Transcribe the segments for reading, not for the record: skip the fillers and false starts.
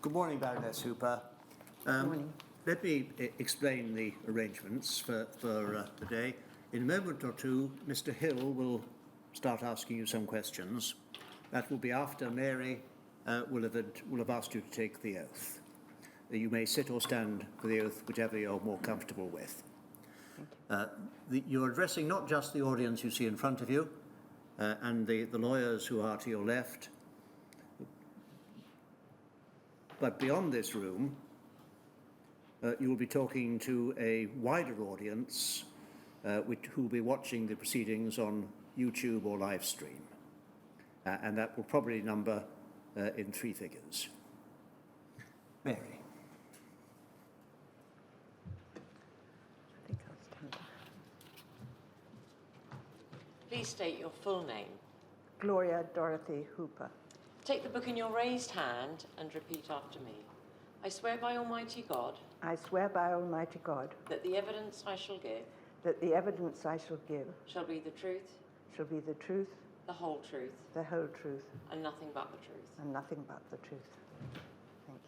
Good morning, Baroness Hooper. Good morning. Let me explain the arrangements for today. In a moment or two, Mr. Hill will start asking you some questions. That will be after Mary will have asked you to take the oath. You may sit or stand for the oath, whichever you're more comfortable with. You're addressing not just the audience you see in front of you and the lawyers who are to your left, but beyond this room, you will be talking to a wider audience who will be watching the proceedings on YouTube or live stream. And that will probably number in 3 figures. Mary. I think I'll stand up. Please state your full name. Gloria Dorothy Hooper. Take the book in your raised hand and repeat after me. I swear by Almighty God I swear by Almighty God that the evidence I shall give that the evidence I shall give shall be the truth, shall be the truth, the whole truth, the whole truth, and nothing but the truth. and nothing but the truth. Thank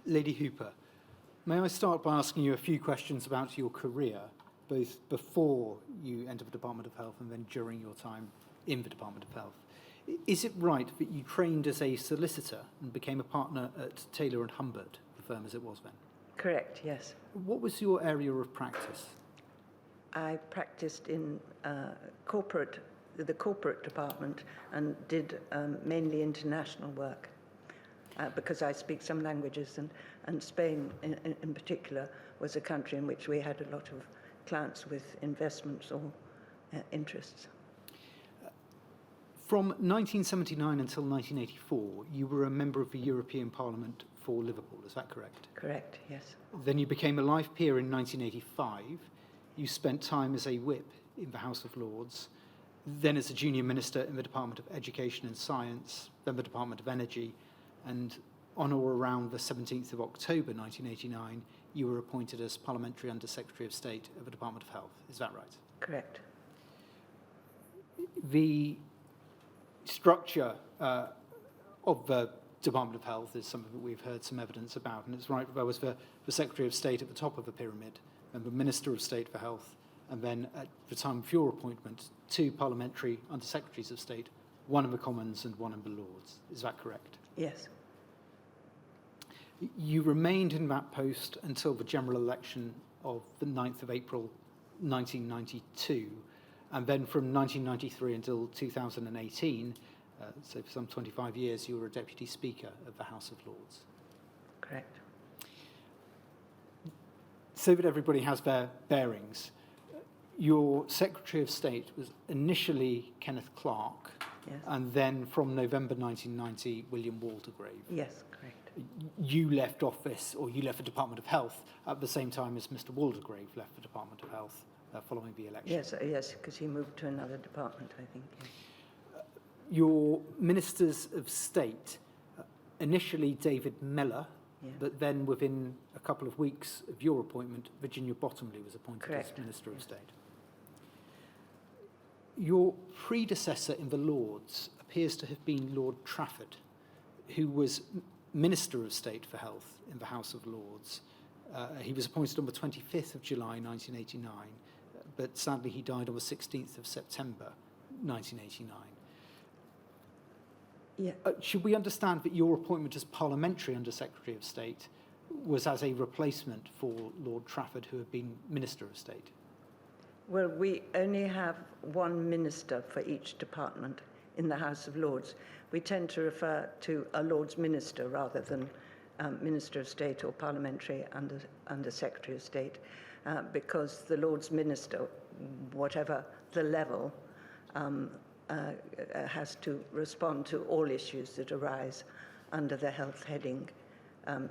you. Lady Hooper, may I start by asking you a few questions about your career, both before you entered the Department of Health and then during your time in the Department of Health? Is it right that you trained as a solicitor and became a partner at Taylor and Humbert, the firm as it was then? Correct, yes. What was your area of practice? I practiced in the corporate department and did mainly international work because I speak some languages, and Spain in particular was a country in which we had a lot of clients with investments or interests. From 1979 until 1984, you were a member of the European Parliament for Liverpool, is that correct? Correct, yes. Then you became a life peer in 1985. You spent time as a whip in the House of Lords, then as a junior minister in the Department of Education and Science, then the Department of Energy, and on or around the 17th of October 1989, you were appointed as Parliamentary Under Secretary of State of the Department of Health. Is that right? Correct. The structure of the Department of Health is something that we've heard some evidence about, and it's right, there was the Secretary of State at the top of the pyramid, and the Minister of State for Health, and then at the time of your appointment, 2 Parliamentary Under Secretaries of State, 1 in the Commons and 1 in the Lords. Is that correct? Yes. You remained in that post until the general election of the 9th of April 1992, and then from 1993 until 2018, so for some 25 years, you were a Deputy Speaker of the House of Lords. Correct. So that everybody has their bearings, your Secretary of State was initially Kenneth Clarke, Yes. and then from November 1990, William Waldegrave. Yes, correct. You left office, or you left the Department of Health at the same time as Mr. Waldegrave left the Department of Health following the election. Yes, because he moved to another department, I think. Yes. Your Ministers of State, initially David Mellor, Yeah. but then within a couple of weeks of your appointment, Virginia Bottomley was appointed Correct. as Minister of State. Your predecessor in the Lords appears to have been Lord Trafford, who was Minister of State for Health in the House of Lords. He was appointed on the 25th of July 1989, but sadly he died on the 16th of September 1989. Yeah. Should we understand that your appointment as Parliamentary Under Secretary of State was as a replacement for Lord Trafford, who had been Minister of State? Well, we only have one minister for each department in the House of Lords. We tend to refer to a Lord's Minister rather than Minister of State or Parliamentary Under Secretary of State, because the Lord's Minister, whatever the level, has to respond to all issues that arise under the health heading,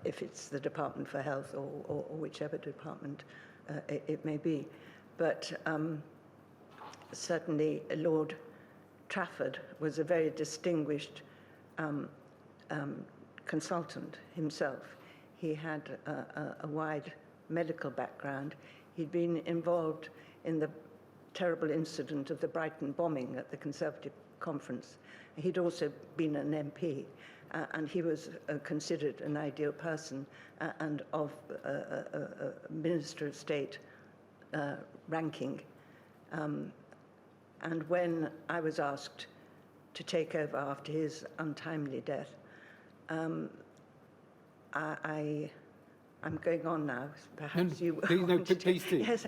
if it's the Department for Health or whichever department it may be. But certainly Lord Trafford was a very distinguished consultant himself. He had a wide medical background. He'd been involved in the terrible incident of the Brighton bombing at the Conservative conference. He'd also been an MP, and he was considered an ideal person and of a Minister of State ranking. And when I was asked to take over after his untimely death, I'm going on now. Perhaps you please do. Yes,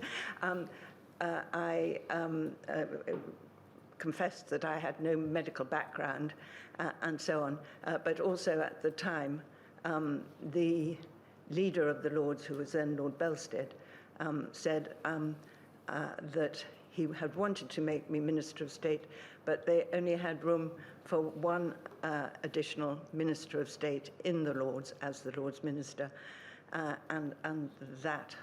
I confessed that I had no medical background and so on, but also at the time, the leader of the Lords, who was then Lord Belstead, said that he had wanted to make me Minister of State, but they only had room for one additional Minister of State in the Lords as the Lords Minister, and that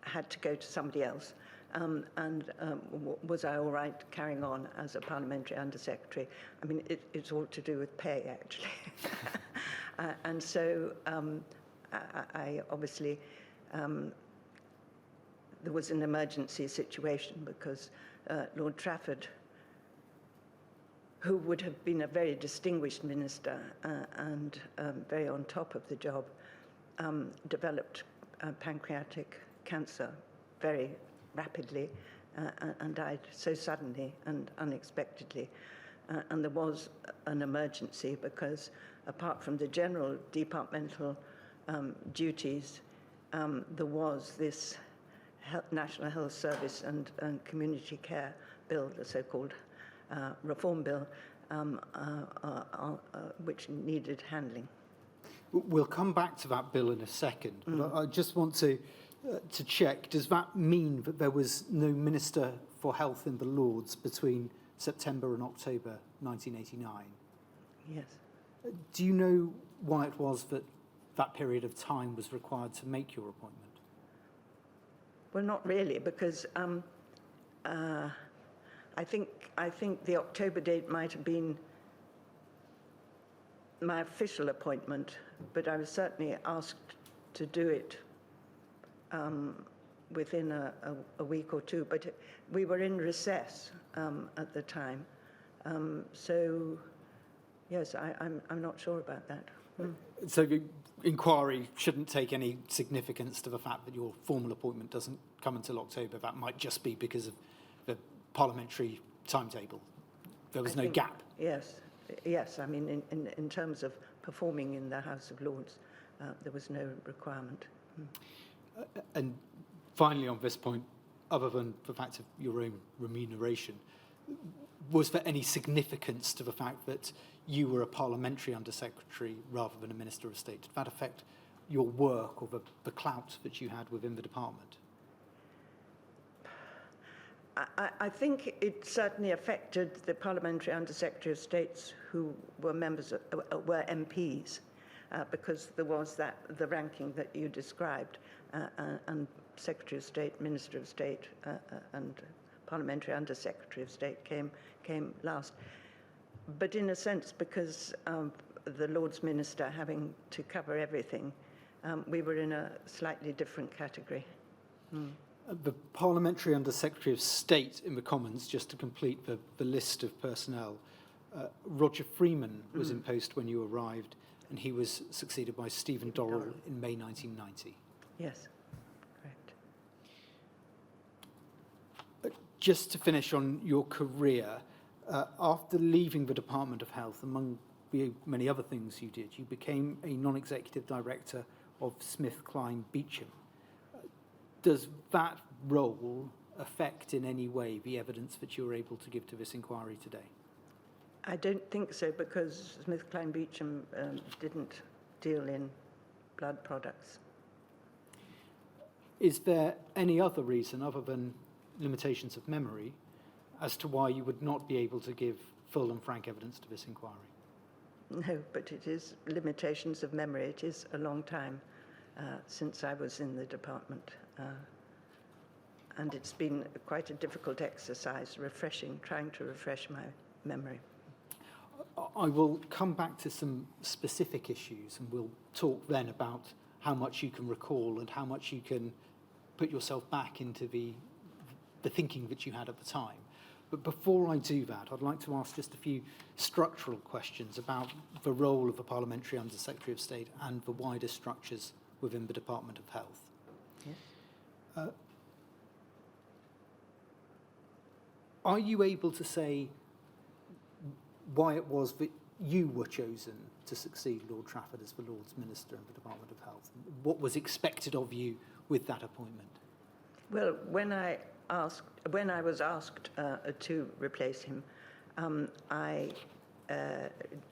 had to go to somebody else. Was I all right carrying on as a parliamentary undersecretary? I mean, it's all to do with pay, actually. And so I obviously, there was an emergency situation because Lord Trafford, who would have been a very distinguished minister and very on top of the job, developed pancreatic cancer very rapidly and died so suddenly and unexpectedly. And there was an emergency because apart from the general departmental duties, there was this National Health Service and Community Care Bill, the so-called Reform Bill, which needed handling. We'll come back to that bill in a second, but I just want to check, does that mean that there was no Minister for Health in the Lords between September and October 1989? Yes. Do you know why it was that that period of time was required to make your appointment? Well, not really, because I think the October date might have been my official appointment, but I was certainly asked to do it within a week or two. But we were in recess at the time, so yes, I'm not sure about that. So the inquiry shouldn't take any significance to the fact that your formal appointment doesn't come until October. That might just be because of the parliamentary timetable. There was no gap. Yes. I mean, in terms of performing in the House of Lords, there was no requirement. And finally, on this point, other than the fact of your own remuneration, was there any significance to the fact that you were a parliamentary undersecretary rather than a Minister of State? Did that affect your work or the clout that you had within the department? I think it certainly affected the parliamentary undersecretary of states who were were MPs, because there was the ranking that you described, and Secretary of State, Minister of State, and parliamentary undersecretary of state came last. But in a sense, because the Lord's Minister having to cover everything, we were in a slightly different category. The Parliamentary Under-Secretary of State in the Commons, just to complete the list of personnel, Roger Freeman was in post when you arrived, and he was succeeded by Stephen Dorrell in May 1990. Yes, correct. Just to finish on your career, after leaving the Department of Health, among the many other things you did, you became a non-executive director of SmithKline Beecham. Does that role affect in any way the evidence that you're able to give to this inquiry today? I don't think so, because SmithKline Beecham didn't deal in blood products. Is there any other reason, other than limitations of memory, as to why you would not be able to give full and frank evidence to this inquiry? No, but it is limitations of memory. It is a long time since I was in the department. And it's been quite a difficult exercise, trying to refresh my memory. I will come back to some specific issues, and we'll talk then about how much you can recall and how much you can put yourself back into the the thinking that you had at the time. But before I do that, I'd like to ask just a few structural questions about the role of the Parliamentary Under-Secretary of State and the wider structures within the Department of Health. Yes. Are you able to say why it was that you were chosen to succeed Lord Trafford as the Lord's Minister in the Department of Health? What was expected of you with that appointment? Well, when I was asked to replace him, I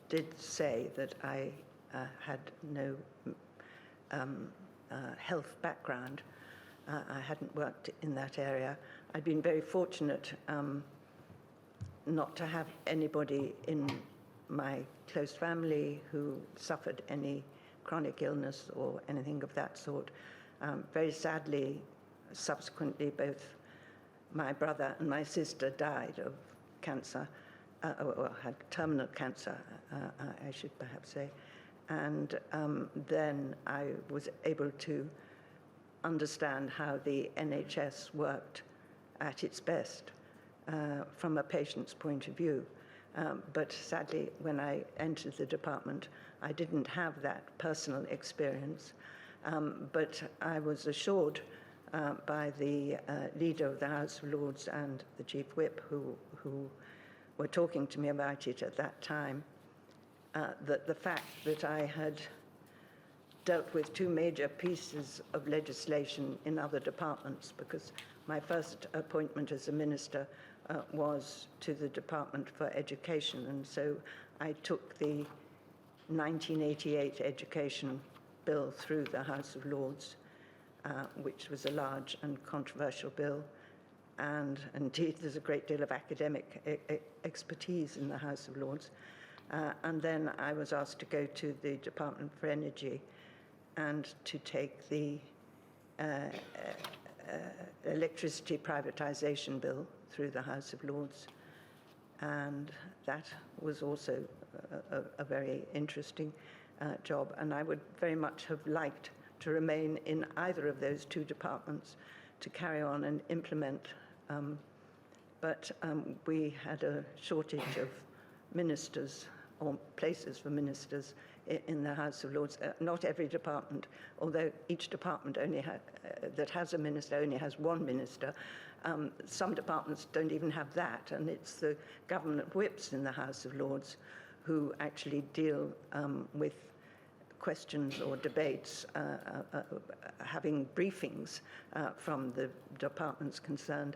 did say that I had no health background. I hadn't worked in that area. I'd been very fortunate not to have anybody in my close family who suffered any chronic illness or anything of that sort. Very sadly, subsequently, both my brother and my sister died of cancer, or had terminal cancer, I should perhaps say. And then I was able to understand how the NHS worked at its best from a patient's point of view. But sadly, when I entered the department, I didn't have that personal experience. But I was assured by the leader of the House of Lords and the Chief Whip, who were talking to me about it at that time, that the fact that I had dealt with two major pieces of legislation in other departments, because my first appointment as a minister was to the Department for Education, and so I took the 1988 Education Bill through the House of Lords, which was a large and controversial bill, and indeed there's a great deal of academic expertise in the House of Lords. And then I was asked to go to the Department for Energy and to take the electricity privatization bill through the House of Lords. And that was also a very interesting job. And I would very much have liked to remain in either of those two departments to carry on and implement. But we had a shortage of ministers or places for ministers in the House of Lords. Not every department, although each department that has a minister only has one minister. Some departments don't even have that, and it's the government whips in the House of Lords who actually deal with questions or debates, having briefings from the departments concerned,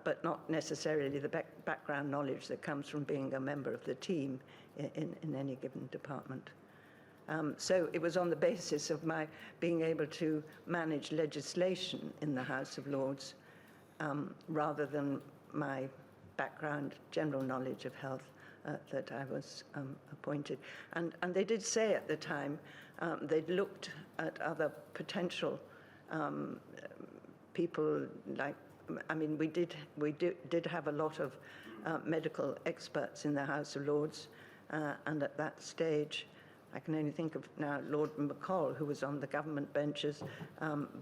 but not necessarily the background knowledge that comes from being a member of the team in any given department. So it was on the basis of my being able to manage legislation in the House of Lords rather than my background, general knowledge of health, that I was appointed. And they did say at the time they'd looked at other potential people, like, I mean, we did have a lot of medical experts in the House of Lords, and at that stage, I can only think of now Lord McCall, who was on the government benches,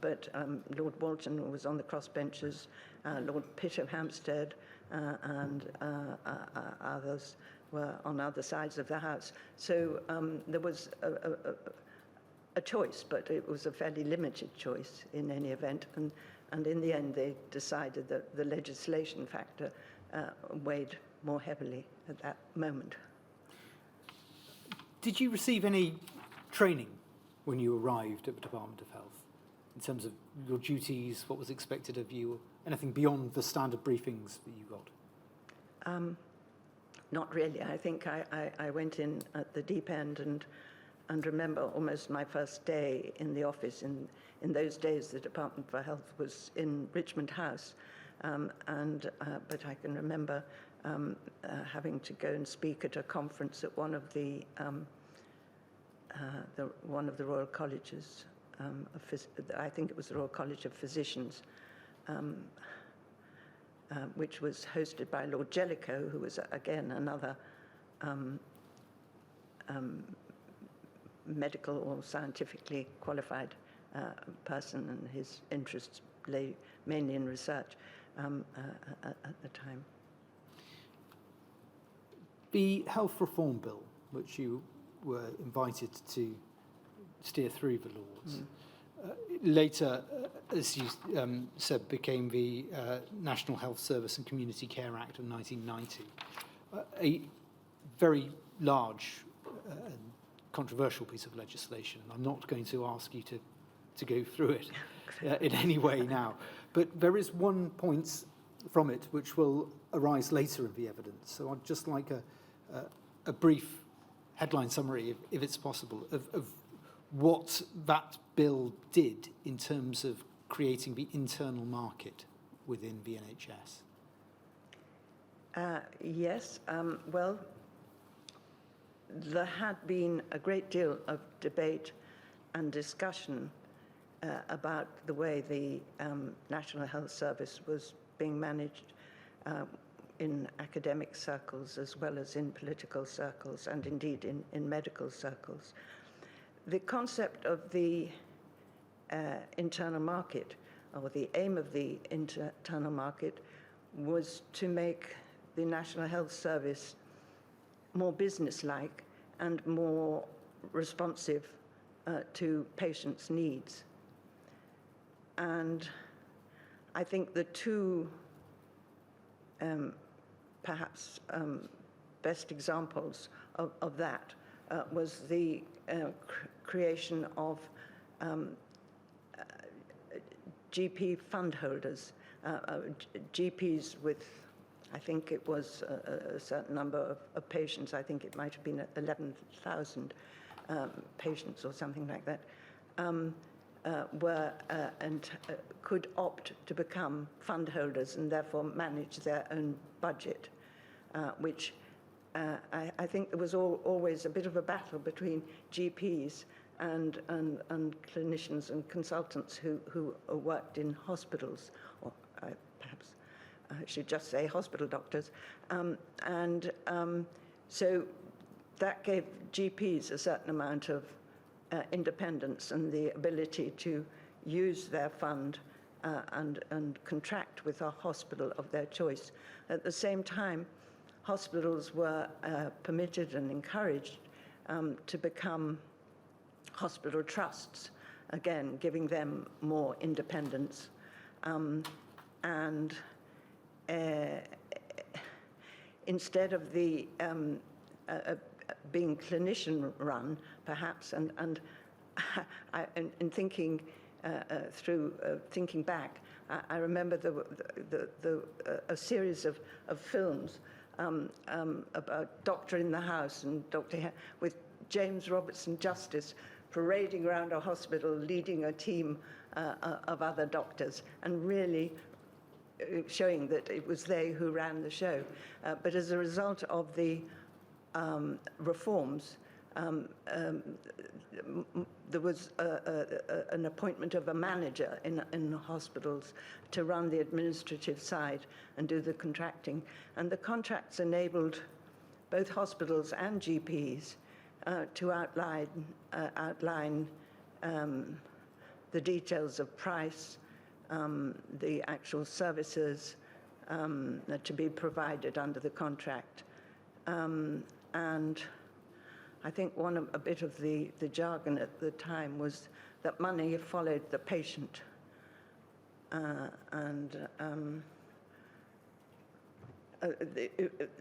but Lord Walton was on the cross benches, Lord Pitt of Hampstead, and others were on other sides of the House. So there was a choice, but it was a fairly limited choice in any event. And in the end, they decided that the legislation factor weighed more heavily at that moment. Did you receive any training when you arrived at the Department of Health in terms of your duties, what was expected of you, anything beyond the standard briefings that you got? Not really. I think I went in at the deep end and remember almost my first day in the office. In those days, the Department for Health was in Richmond House, but I can remember having to go and speak at a conference at one of the Royal Colleges. I think it was the Royal College of Physicians, which was hosted by Lord Jellicoe, who was again another medical or scientifically qualified person, and his interests lay mainly in research. at the time. The health reform bill, which you were invited to steer through the Lords, later, as you said, became the National Health Service and Community Care Act of 1990, a very large and controversial piece of legislation. I'm not going to ask you to go through it in any way now, but there is one point from it which will arise later in the evidence. So I'd just like a brief headline summary, if it's possible, of what that bill did in terms of creating the internal market within the NHS. Yes, well, there had been a great deal of debate and discussion about the way the National Health Service was being managed in academic circles as well as in political circles and indeed in medical circles. The concept of the internal market, or the aim of the internal market, was to make the National Health Service more businesslike and more responsive to patients' needs. And I think the two perhaps best examples of that was the creation of GP fund holders, GPs with, I think it was a certain number of patients. I think it might have been 11,000 patients or something like that, could opt to become fund holders and therefore manage their own budget, which I think there was always a bit of a battle between GPs and clinicians and consultants who worked in hospitals, or perhaps I should just say hospital doctors. So that gave GPs a certain amount of independence and the ability to use their fund and contract with a hospital of their choice. At the same time, hospitals were permitted and encouraged to become hospital trusts, again, giving them more independence. Instead of the being clinician-run, perhaps, and in thinking thinking back, I remember a series of films about Doctor in the House and with James Robertson Justice parading around a hospital, leading a team of other doctors, and really showing that it was they who ran the show. But as a result of the reforms, there was an appointment of a manager in the hospitals to run the administrative side and do the contracting. And the contracts enabled both hospitals and GPs to outline the details of price, the actual services to be provided under the contract. And I think a bit of the jargon at the time was that money followed the patient.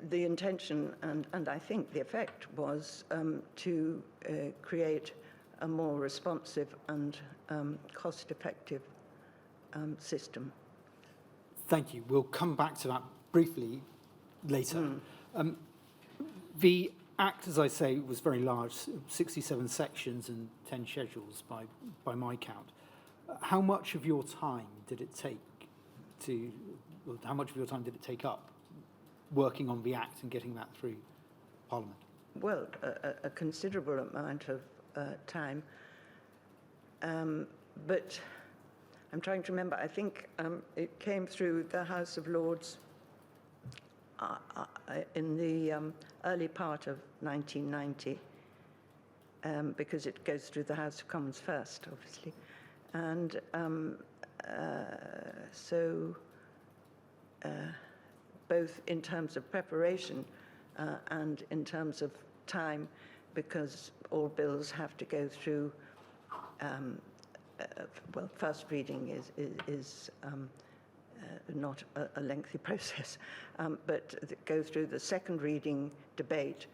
The intention and I think the effect was to create a more responsive and cost-effective system. Thank you. We'll come back to that briefly later. The Act, as I say, was very large, 67 sections and 10 schedules by my count. How much of your time did it take up working on the Act and getting that through Parliament? Well, a considerable amount of time. But I'm trying to remember, I think it came through the House of Lords in the early part of 1990, because it goes through the House of Commons first, obviously. And so both in terms of preparation and in terms of time, because all bills have to go through, well, first reading is not a lengthy process, but go through the second reading debate,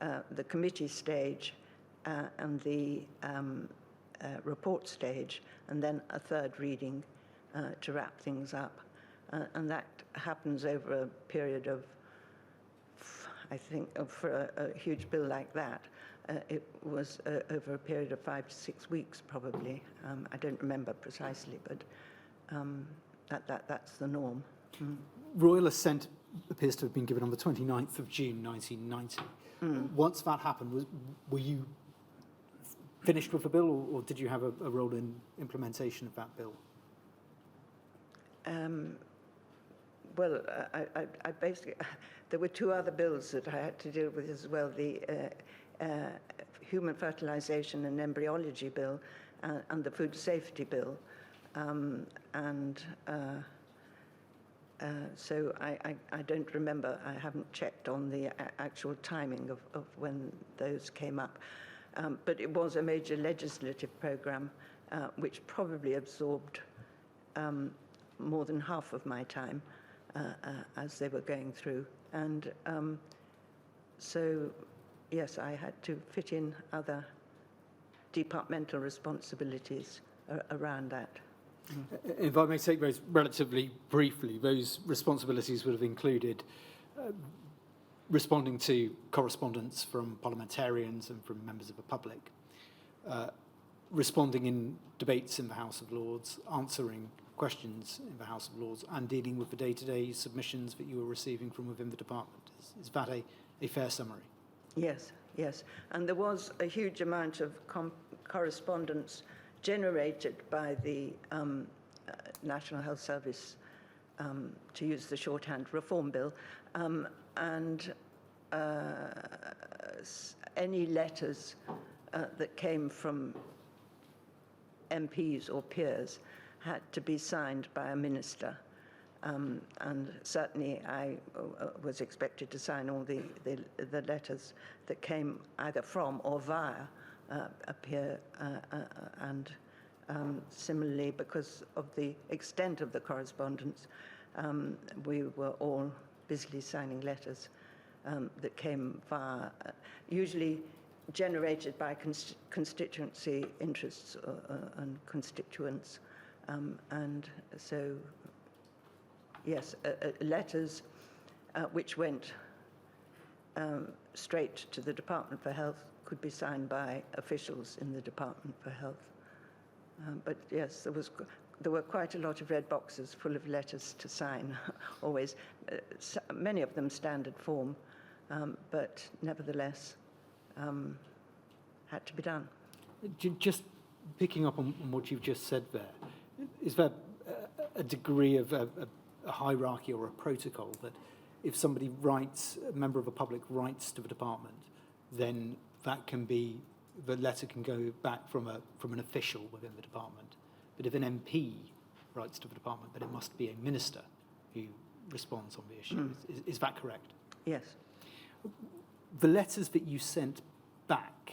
the committee stage, and the report stage, and then a third reading to wrap things up. And that happens over a period of, I think, for a huge bill like that, it was over a period of 5 to 6 weeks, probably. I don't remember precisely, but that's the norm. Royal assent appears to have been given on the 29th of June 1990. Once that happened, were you finished with the bill, or did you have a role in implementation of that bill? Well, I basically, there were 2 other bills that I had to deal with as well, the Human Fertilisation and Embryology Bill and the Food Safety Bill. So I don't remember, I haven't checked on the actual timing of when those came up. But it was a major legislative programme which probably absorbed more than half of my time as they were going through. And so, yes, I had to fit in other departmental responsibilities around that. If I may take those relatively briefly, those responsibilities would have included responding to correspondence from parliamentarians and from members of the public, responding in debates in the House of Lords, answering questions in the House of Lords, and dealing with the day-to-day submissions that you were receiving from within the department. Is that a fair summary? Yes, yes. And there was a huge amount of correspondence generated by the National Health Service, to use the shorthand, reform bill, and any letters that came from MPs or peers had to be signed by a minister. And certainly I was expected to sign all the letters that came either from or via a peer, and similarly, because of the extent of the correspondence, we were all busily signing letters that came via, usually generated by constituency interests and constituents. And so, yes, letters which went straight to the Department for Health could be signed by officials in the Department for Health. But yes, there were quite a lot of red boxes full of letters to sign, always, many of them standard form, but nevertheless had to be done. Just picking up on what you've just said there, is there a degree of a hierarchy or a protocol that if somebody writes, a member of the public writes to the department, then that can be, the letter can go back from an official within the department. But if an MP writes to the department, then it must be a minister who responds on the issue. Is that correct? Yes. The letters that you sent back,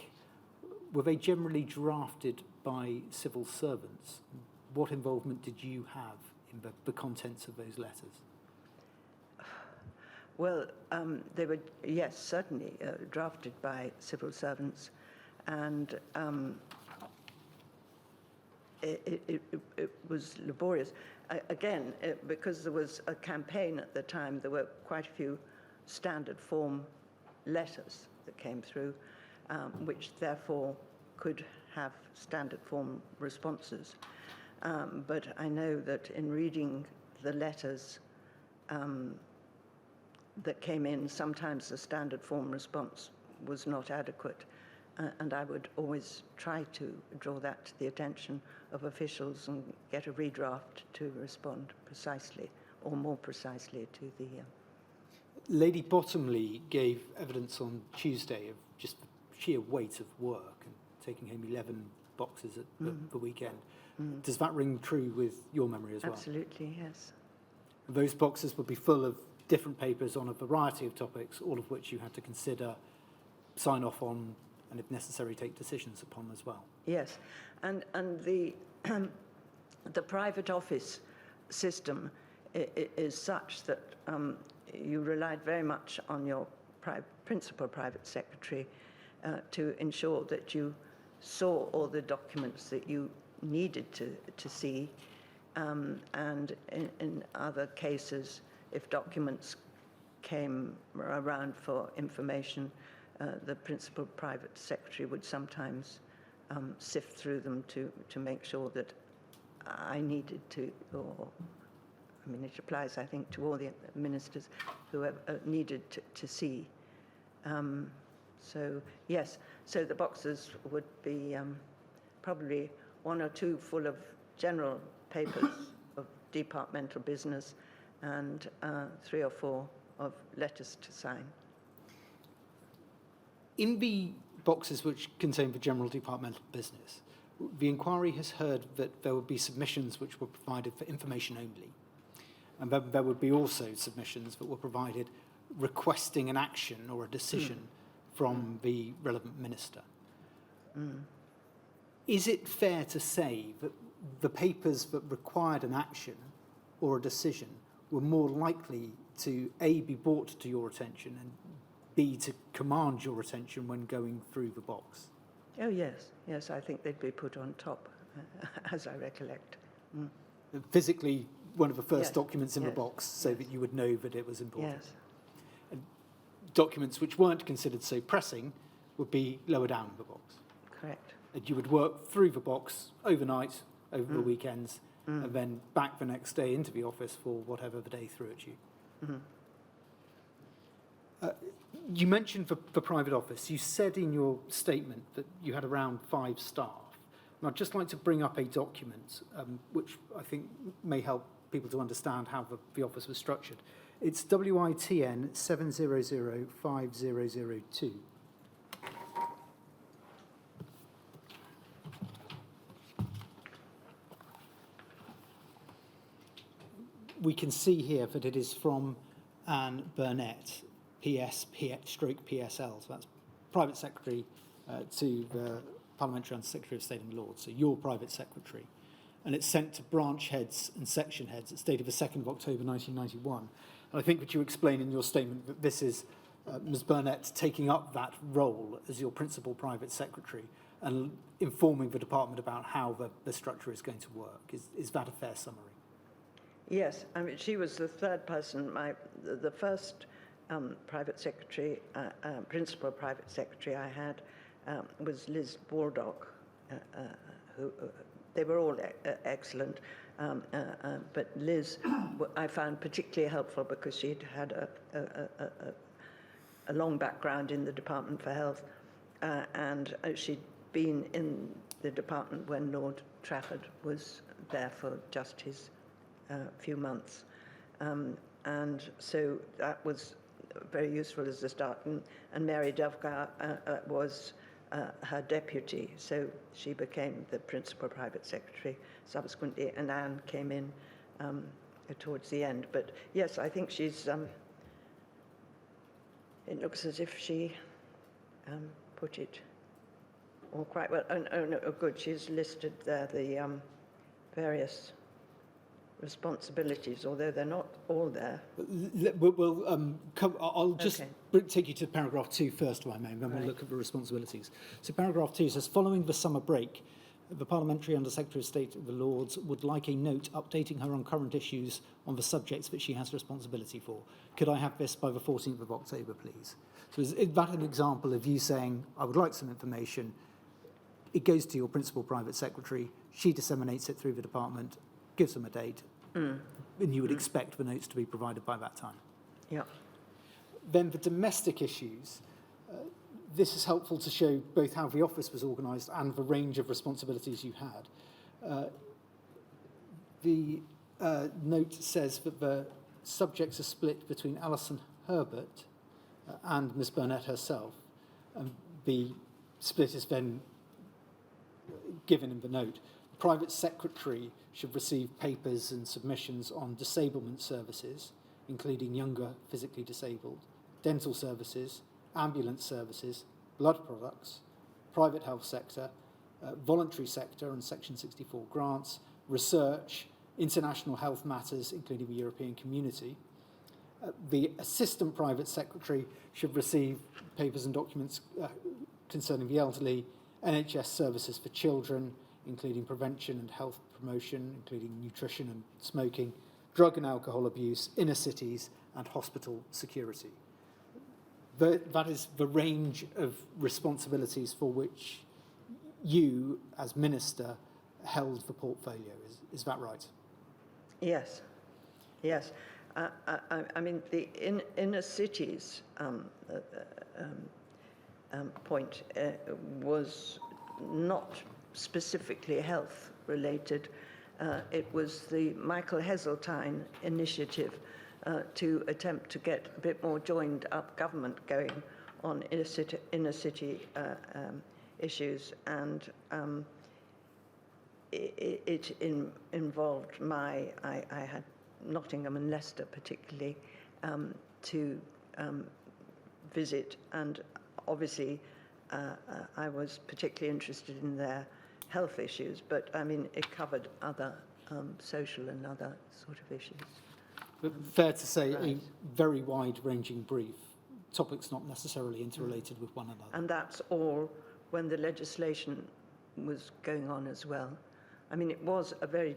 were they generally drafted by civil servants? What involvement did you have in the contents of those letters? Well, they were, yes, certainly drafted by civil servants, and it was laborious. Again, because there was a campaign at the time, there were quite a few standard form letters that came through, which therefore could have standard form responses. But I know that in reading the letters that came in, sometimes the standard form response was not adequate. And I would always try to draw that to the attention of officials and get a redraft to respond precisely, or more precisely, to the... Lady Bottomley gave evidence on Tuesday of just the sheer weight of work and taking home 11 boxes at the weekend. Does that ring true with your memory as well? Absolutely, yes. Those boxes would be full of different papers on a variety of topics, all of which you had to consider, sign off on, and if necessary, take decisions upon as well. Yes, and the the private office system is such that you relied very much on your principal private secretary to ensure that you saw all the documents that you needed to see, and in other cases, if documents came around for information, the principal private secretary would sometimes sift through them to make sure that I needed to, or I mean, it applies, I think, to all the ministers who have needed to see. So, yes, so the boxes would be probably 1 or 2 full of general papers of departmental business and 3 or 4 of letters to sign. In the boxes which contain the general departmental business, the inquiry has heard that there would be submissions which were provided for information only. And then there would be also submissions that were provided requesting an action or a decision from the relevant minister. Is it fair to say that the papers that required an action or a decision were more likely to, A, be brought to your attention, and B, to command your attention when going through the box? Oh, yes, yes, I think they'd be put on top, as I recollect. Physically, one of the first Yes, documents in the yes, box, so yes. that you would know that it was important. Yes, And documents which weren't considered so pressing would be lower down the box. correct. And you would work through the box overnight, over the weekends, and then back the next day into the office for whatever the day threw at you. You mentioned the private office. You said in your statement that you had around 5 staff. And I'd just like to bring up a document which I think may help people to understand how the office was structured. It's WITN 7005002. We can see here that it is from Anne Burnett, PS, stroke PSL. So that's Private Secretary to the Parliamentary Under Secretary of State and Lords, so your Private Secretary. And it's sent to branch heads and section heads. It's dated the 2nd of October 1991. And I think that you explain in your statement that this is Ms. Burnett taking up that role as your principal Private Secretary and informing the department about how the structure is going to work. Is that a fair summary? Yes, I mean, she was the third person. The first private secretary, principal private secretary I had was Liz Baldock, who they were all excellent, but Liz I found particularly helpful because she'd had a long background in the Department for Health, and she'd been in the department when Lord Trafford was there for just his few months, and so that was very useful as a start. And Mary Dovegar was her deputy, so she became the principal private secretary subsequently, and Anne came in towards the end. But yes, I think she's. It looks as if she put it all quite well. Oh no, good. She's listed there the various responsibilities, although they're not all there. I'll just take you to paragraph 2 first, if I may, and then we'll look at the responsibilities. So paragraph 2 says, following the summer break, the Parliamentary Under Secretary of State of the Lords would like a note updating her on current issues on the subjects that she has responsibility for. Could I have this by the 14th of October, please? So is that an example of you saying, I would like some information, it goes to your principal private secretary, she disseminates it through the department, gives them a date, and you would expect the notes to be provided by that time. Yeah. Then the domestic issues, this is helpful to show both how the office was organised and the range of responsibilities you had. The note says that the subjects are split between Alison Herbert and Miss Burnett herself. And the split is then given in the note. private secretary should receive papers and submissions on disablement services, including younger physically disabled, dental services, ambulance services, blood products, private health sector, voluntary sector and Section 64 grants, research, international health matters, including the European Community. The assistant private secretary should receive papers and documents concerning the elderly, NHS services for children, including prevention and health promotion, including nutrition and smoking, drug and alcohol abuse, inner cities, and hospital security. That is the range of responsibilities for which you, as minister, held the portfolio. Is that right? Yes, yes. I mean, the inner cities point was not specifically health related. It was the Michael Heseltine initiative to attempt to get a bit more joined up government going on inner city issues, and it involved I had Nottingham and Leicester particularly to visit, and obviously I was particularly interested in their health issues, but I mean it covered other social and other sort of issues. But fair to say, Right. a very wide-ranging brief, topics not necessarily interrelated with one another. And that's all when the legislation was going on as well. I mean, it was a very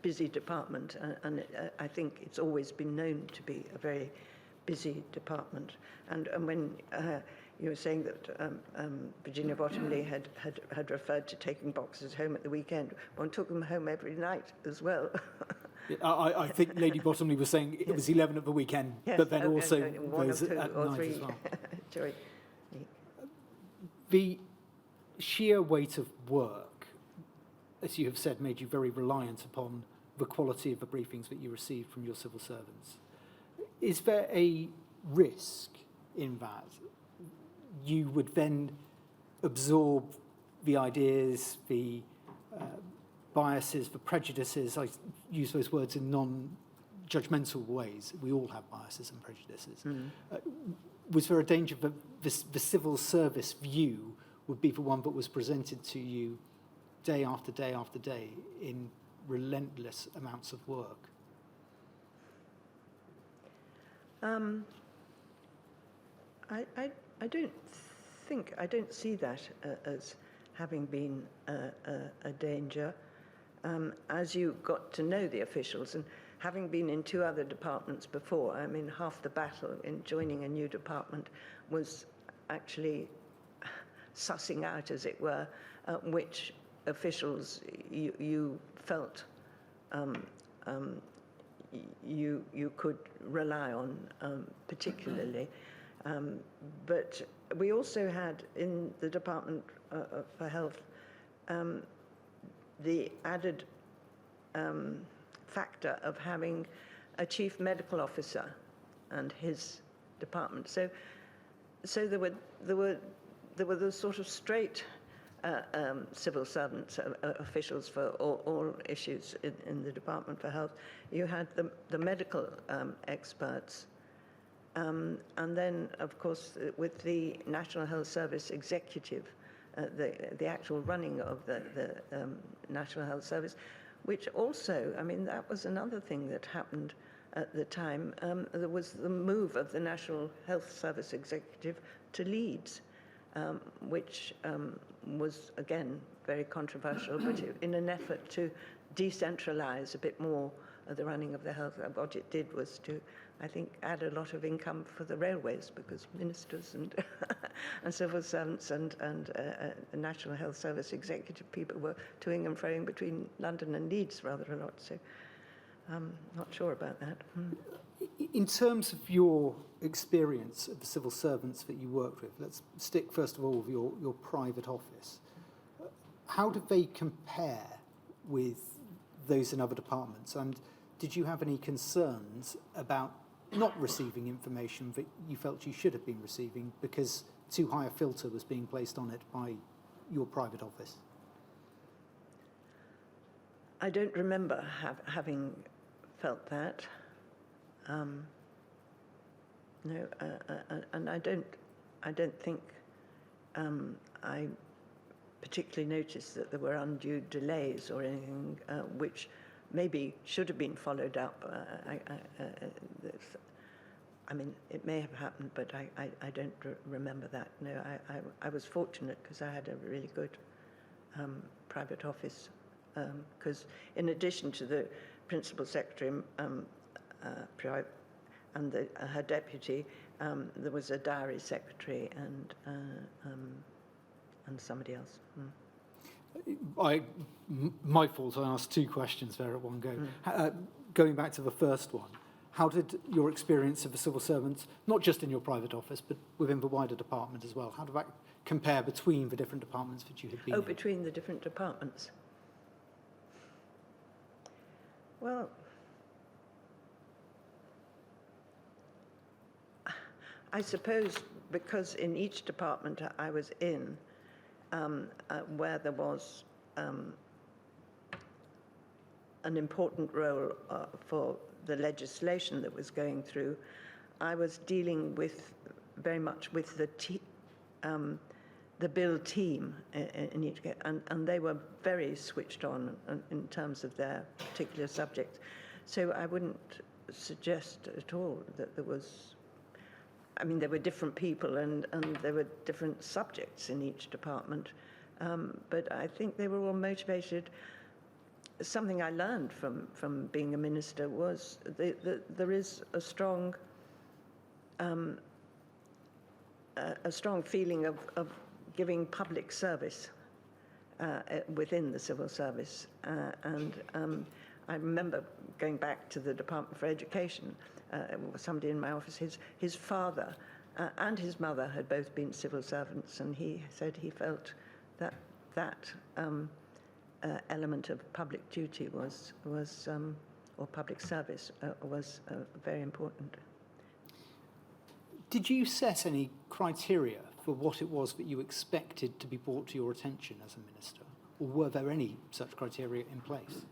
busy department, and I think it's always been known to be a very busy department. And when you were saying that Virginia Bottomley had referred to taking boxes home at the weekend, one took them home every night as well. I think Lady Bottomley was saying it was 11 at the weekend, Yes, but then okay, also okay, one those or two at or night three. as well. Sorry. The sheer weight of work, as you have said, made you very reliant upon the quality of the briefings that you received from your civil servants. Is there a risk in that you would then absorb the ideas, the biases, the prejudices? I use those words in non-judgmental ways. We all have biases and prejudices. Was there a danger that the civil service view would be the one that was presented to you day after day after day in relentless amounts of work? I don't see that as having been a danger. As you got to know the officials, and having been in two other departments before, I mean, half the battle in joining a new department was actually sussing out, as it were, which officials you felt you could rely on particularly. But we also had in the Department for Health the added factor of having a chief medical officer and his department. So there were the sort of straight civil servants, officials for all issues in the Department for Health. You had the medical experts, and then, of course, with the National Health Service Executive, the actual running of the National Health Service, which also, I mean, that was another thing that happened at the time. There was the move of the National Health Service Executive to Leeds, which was, again, very controversial, but in an effort to decentralise a bit more of the running of the health, what it did was to, I think, add a lot of income for the railways, because ministers and and civil servants and National Health Service executive people were toing and froing between London and Leeds rather a lot. So I'm not sure about that. In terms of your experience of the civil servants that you worked with, let's stick first of all with your private office. How did they compare with those in other departments? And did you have any concerns about not receiving information that you felt you should have been receiving because too high a filter was being placed on it by your private office? I don't remember having felt that. No, and I don't think I particularly noticed that there were undue delays or anything which maybe should have been followed up. I mean, it may have happened, but I don't remember that. No, I was fortunate because I had a really good private office. Because in addition to the principal secretary and her deputy, there was a diary secretary and somebody else. My fault, I asked two questions there at one go. Going back to the first one, how did your experience of a civil servant, not just in your private office, but within the wider department as well, how did that compare between the different departments that you had been in? Between the different departments. Well, I suppose because in each department I was in, where there was an important role for the legislation that was going through, I was dealing very much with the bill team in each case, and they were very switched on in terms of their particular subjects. So I wouldn't suggest at all that there was, I mean, there were different people and there were different subjects in each department, but I think they were all motivated. Something I learned from being a minister was there is a strong feeling of giving public service within the civil service. I remember going back to the Department for Education, somebody in my office, his father and his mother had both been civil servants, and he said he felt that element of public duty or public service was very important. Did you set any criteria for what it was that you expected to be brought to your attention as a minister? Or were there any such criteria in place?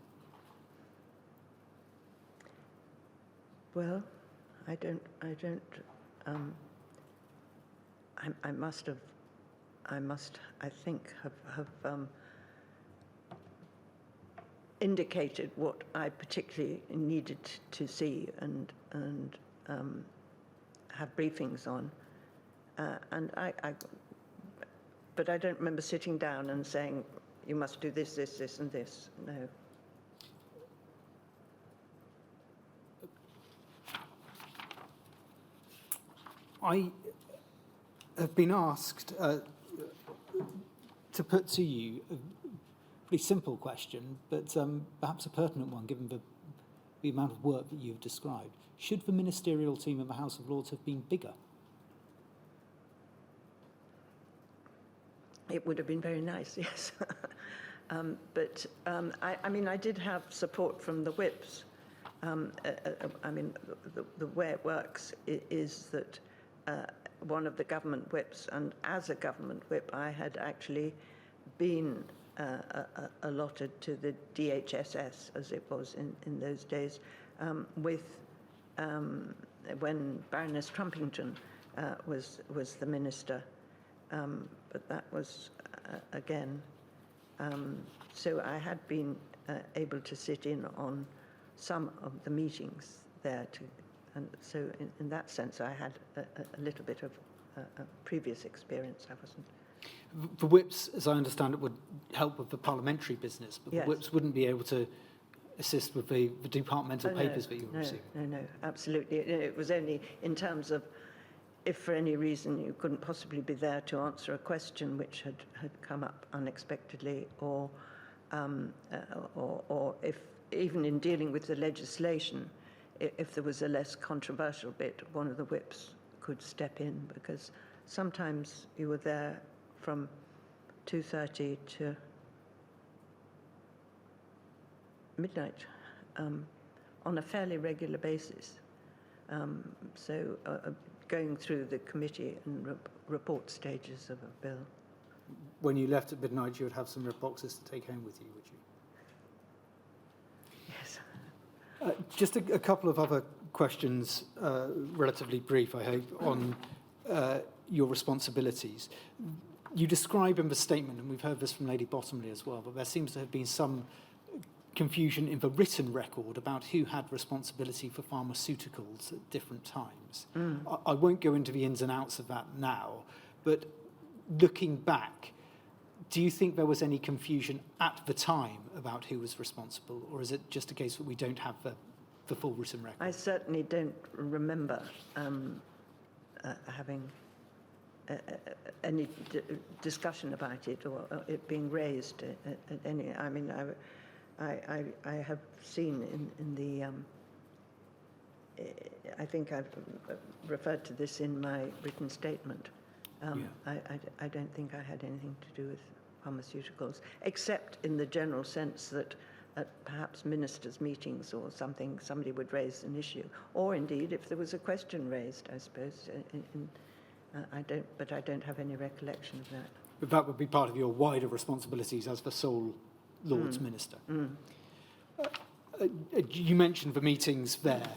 Well, I think, have indicated what I particularly needed to see and have briefings on. But I don't remember sitting down and saying, you must do this, this, this, and this. No. I have been asked to put to you a pretty simple question, but perhaps a pertinent one given the amount of work that you've described. Should the ministerial team of the House of Lords have been bigger? It would have been very nice, yes. But I mean, I did have support from the whips. I mean, the way it works is that one of the government whips, and as a government whip, I had actually been allotted to the DHSS, as it was in those days, when Baroness Trumpington was the minister. But that was, again, so I had been able to sit in on some of the meetings there, and so in that sense I had a little bit of a previous experience. I wasn't. The whips, as I understand it, would help with the parliamentary business, but Yes. the whips wouldn't be able to assist with the departmental papers that you were receiving. No, absolutely. It was only in terms of if for any reason you couldn't possibly be there to answer a question which had come up unexpectedly, or if even in dealing with the legislation, if there was a less controversial bit, one of the whips could step in, because sometimes you were there from 2:30 to midnight on a fairly regular basis. So going through the committee and report stages of a bill. When you left at midnight, you would have some red boxes to take home with you, would you? Yes. Just a couple of other questions, relatively brief, I hope, on your responsibilities. You describe in the statement, and we've heard this from Lady Bottomley as well, but there seems to have been some confusion in the written record about who had responsibility for pharmaceuticals at different times. I won't go into the ins and outs of that now, but looking back, do you think there was any confusion at the time about who was responsible, or is it just a case that we don't have the full written record? I certainly don't remember having any discussion about it or it being raised at any. I mean, I have seen in the. I think I've referred to this in my written statement. I don't think I had anything to do with pharmaceuticals, except in the general sense that at perhaps ministers' meetings or something, somebody would raise an issue, or indeed if there was a question raised, I suppose. But I don't have any recollection of that. But that would be part of your wider responsibilities as the sole Lord's Minister. You mentioned the meetings there.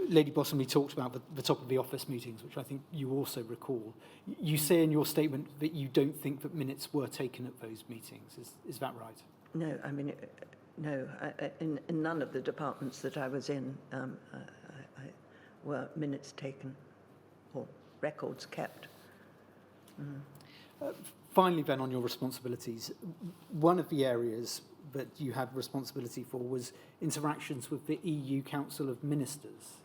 Lady Bottomley talked about the top of the office meetings, which I think you also recall. You say in your statement that you don't think that minutes were taken at those meetings. Is that right? No, I mean, no. In none of the departments that I was in were minutes taken or records kept. Finally, then, on your responsibilities, one of the areas that you had responsibility for was interactions with the EU Council of Ministers.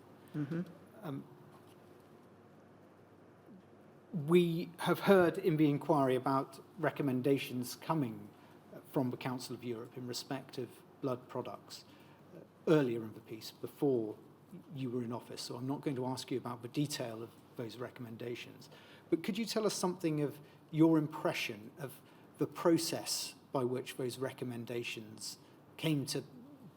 We have heard in the inquiry about recommendations coming from the Council of Europe in respect of blood products earlier in the piece, before you were in office. So I'm not going to ask you about the detail of those recommendations. But could you tell us something of your impression of the process by which those recommendations came to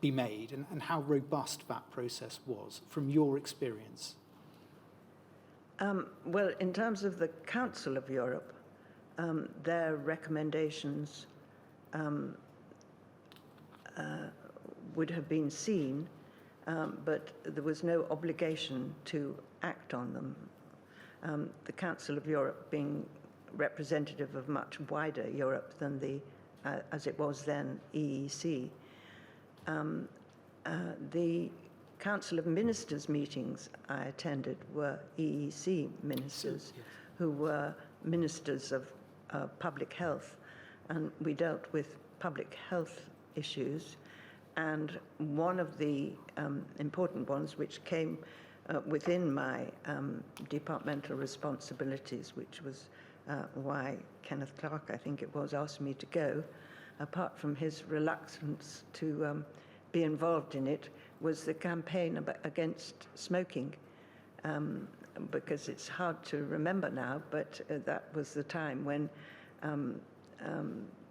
be made and how robust that process was from your experience? Well, in terms of the Council of Europe, their recommendations would have been seen, but there was no obligation to act on them. The Council of Europe being representative of much wider Europe than the, as it was then, EEC. The Council of Ministers meetings I attended were EEC ministers who were ministers of public health, and we dealt with public health issues. And one of the important ones, which came within my departmental responsibilities, which was why Kenneth Clarke, I think it was, asked me to go, apart from his reluctance to be involved in it, was the campaign against smoking, because it's hard to remember now, but that was the time when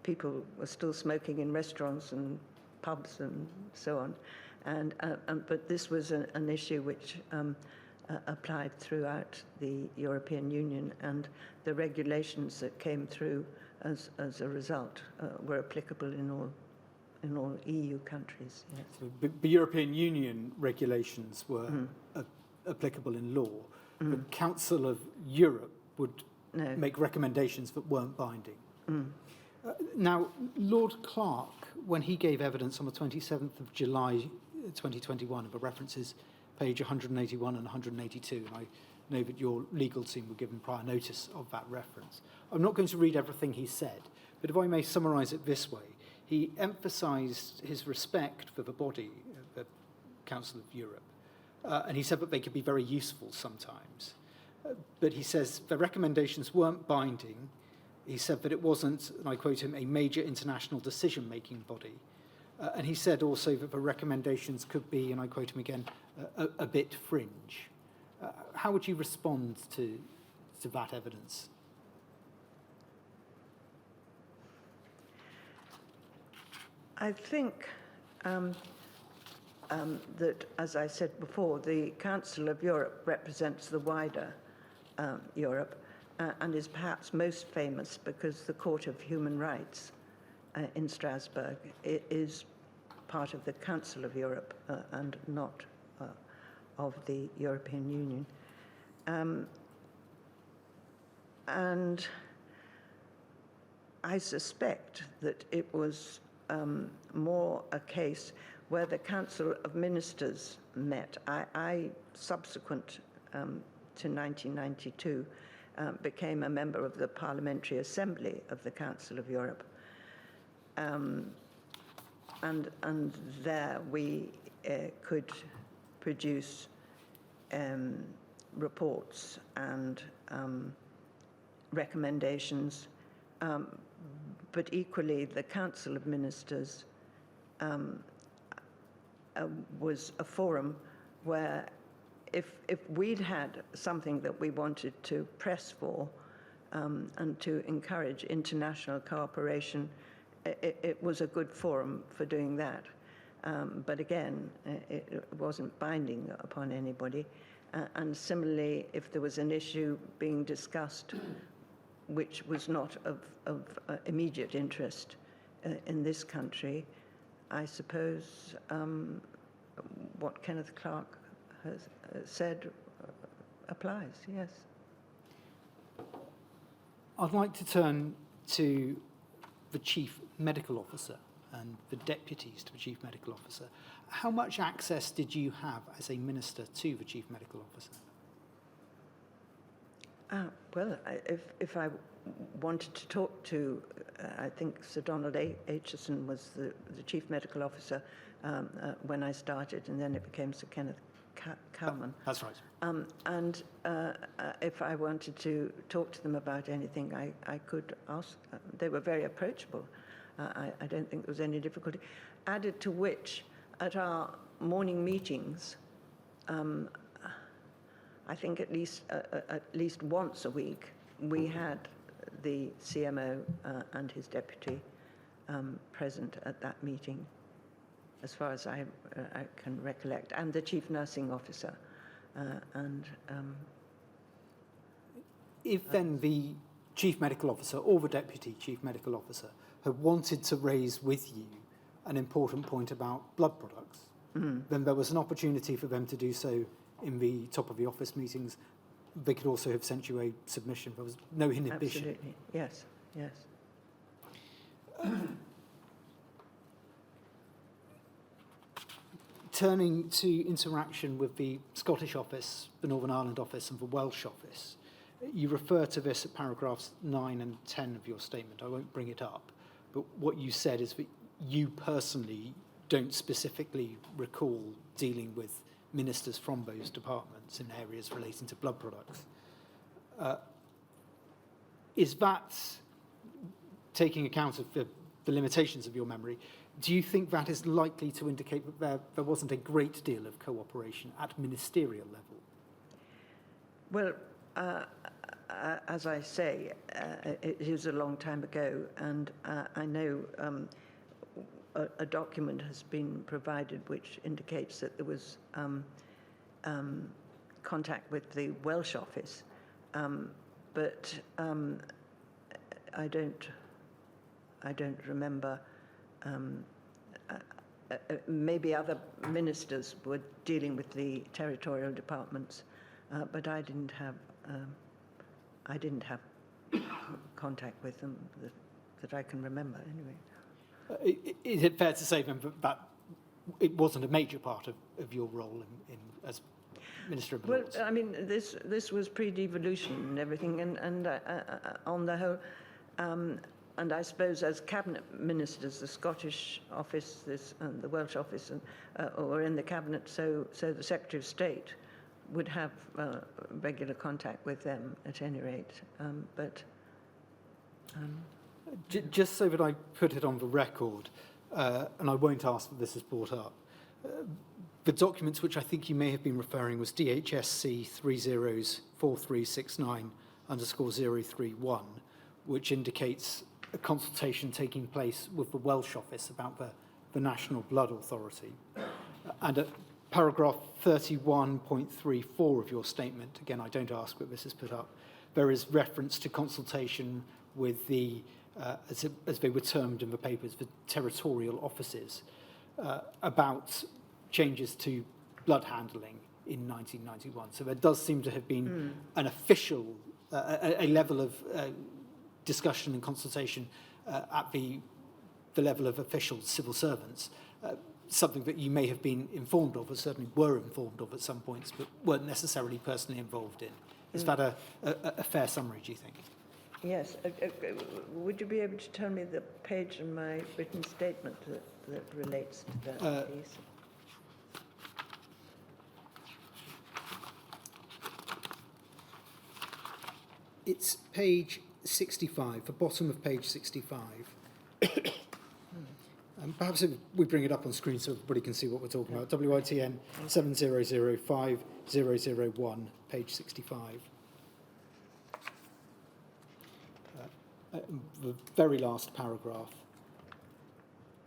people were still smoking in restaurants and pubs and so on. But this was an issue which applied throughout the European Union, and the regulations that came through as a result were applicable in all EU countries. Yes. So the European Union regulations were applicable in law. The Council of Europe would make recommendations that weren't binding. Now, Lord Clarke, when he gave evidence on the 27th of July 2021, the references page 181 and 182, and I know that your legal team were given prior notice of that reference. I'm not going to read everything he said, but if I may summarise it this way, he emphasised his respect for the body, the Council of Europe, and he said that they could be very useful sometimes. But he says the recommendations weren't binding. He said that it wasn't, and I quote him, a major international decision-making body. And he said also that the recommendations could be, and I quote him again, a bit fringe. How would you respond to that evidence? I think that, as I said before, the Council of Europe represents the wider Europe and is perhaps most famous because the Court of Human Rights in Strasbourg is part of the Council of Europe and not of the European Union. And I suspect that it was more a case where the Council of Ministers met. I subsequent to 1992, became a member of the Parliamentary Assembly of the Council of Europe. And there we could produce reports and recommendations, but equally the Council of Ministers was a forum where if we'd had something that we wanted to press for and to encourage international cooperation, it was a good forum for doing that. But again, it wasn't binding upon anybody. And similarly, if there was an issue being discussed which was not of immediate interest in this country, I suppose what Kenneth Clarke has said applies, yes. I'd like to turn to the Chief Medical Officer and the deputies to the Chief Medical Officer. How much access did you have as a minister to the Chief Medical Officer? Well, if I wanted to talk to, I think Sir Donald Aitchison was the Chief Medical Officer when I started, and then it became Sir Kenneth Cowman. That's right. And if I wanted to talk to them about anything, I could ask. They were very approachable. I don't think there was any difficulty. Added to which, at our morning meetings, I think at least once a week, we had the CMO and his deputy present at that meeting, as far as I can recollect, and the Chief Nursing Officer. If then the Chief Medical Officer or the Deputy Chief Medical Officer had wanted to raise with you an important point about blood products, then there was an opportunity for them to do so in the top of the office meetings. They could also have sent you a submission. There was no inhibition. Absolutely, yes, yes. Turning to interaction with the Scottish office, the Northern Ireland office, and the Welsh office, you refer to this at paragraphs 9 and 10 of your statement. I won't bring it up, but what you said is that you personally don't specifically recall dealing with ministers from those departments in areas relating to blood products. Is that, taking account of the limitations of your memory, do you think that is likely to indicate that there wasn't a great deal of cooperation at ministerial level? Well, as I say, it is a long time ago, and I know a document has been provided which indicates that there was contact with the Welsh office, but I don't remember. Maybe other ministers were dealing with the territorial departments, but I didn't have contact with them that I can remember anyway. Is it fair to say then that it wasn't a major part of your role as Minister of Lords? Well, I mean, this was pre-devolution and everything, and on the whole, and I suppose as cabinet ministers, the Scottish office, and the Welsh office, were in the cabinet, so the Secretary of State would have regular contact with them at any rate. Just so that I put it on the record, and I won't ask that this is brought up, the documents which I think you may have been referring was DHSC 304369_031, which indicates a consultation taking place with the Welsh office about the National Blood Authority. And at paragraph 31.34 of your statement, again, I don't ask that this is put up, there is reference to consultation with the, as they were termed in the papers, the territorial offices. about changes to blood handling in 1991. So there does seem to have been an official, a level of discussion and consultation at the level of official civil servants, something that you may have been informed of, or certainly were informed of at some points, but weren't necessarily personally involved in. Is that a fair summary, do you think? Yes. Would you be able to tell me the page in my written statement that relates to that, please? It's page 65, the bottom of page 65. Perhaps if we bring it up on screen so everybody can see what we're talking about. WITN 7005001, page 65. The very last paragraph,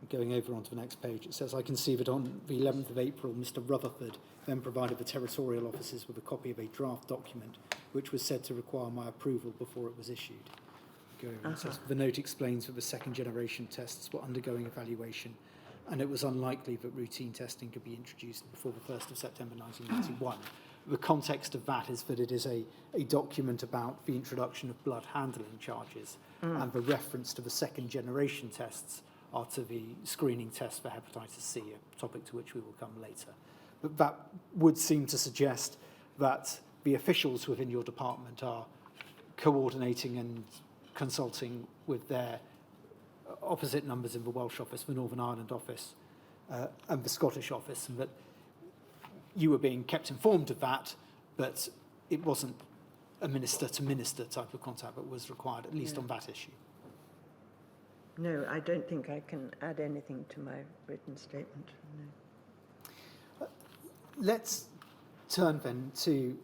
going over onto the next page, it says, I can see that on the 11th of April, Mr. Rutherford then provided the territorial officers with a copy of a draft document which was said to require my approval before it was issued. It says, the note explains that the second generation tests were undergoing evaluation and it was unlikely that routine testing could be introduced before the 1st of September 1991. The context of that is that it is a document about the introduction of blood handling charges, and the reference to the second generation tests are to the screening test for hepatitis C, a topic to which we will come later. But that would seem to suggest that the officials within your department are coordinating and consulting with their opposite numbers in the Welsh office, the Northern Ireland office, and the Scottish office, and that you were being kept informed of that, but it wasn't a minister-to-minister type of contact that was required, at least on that issue. No, I don't think I can add anything to my written statement. No. Let's turn then to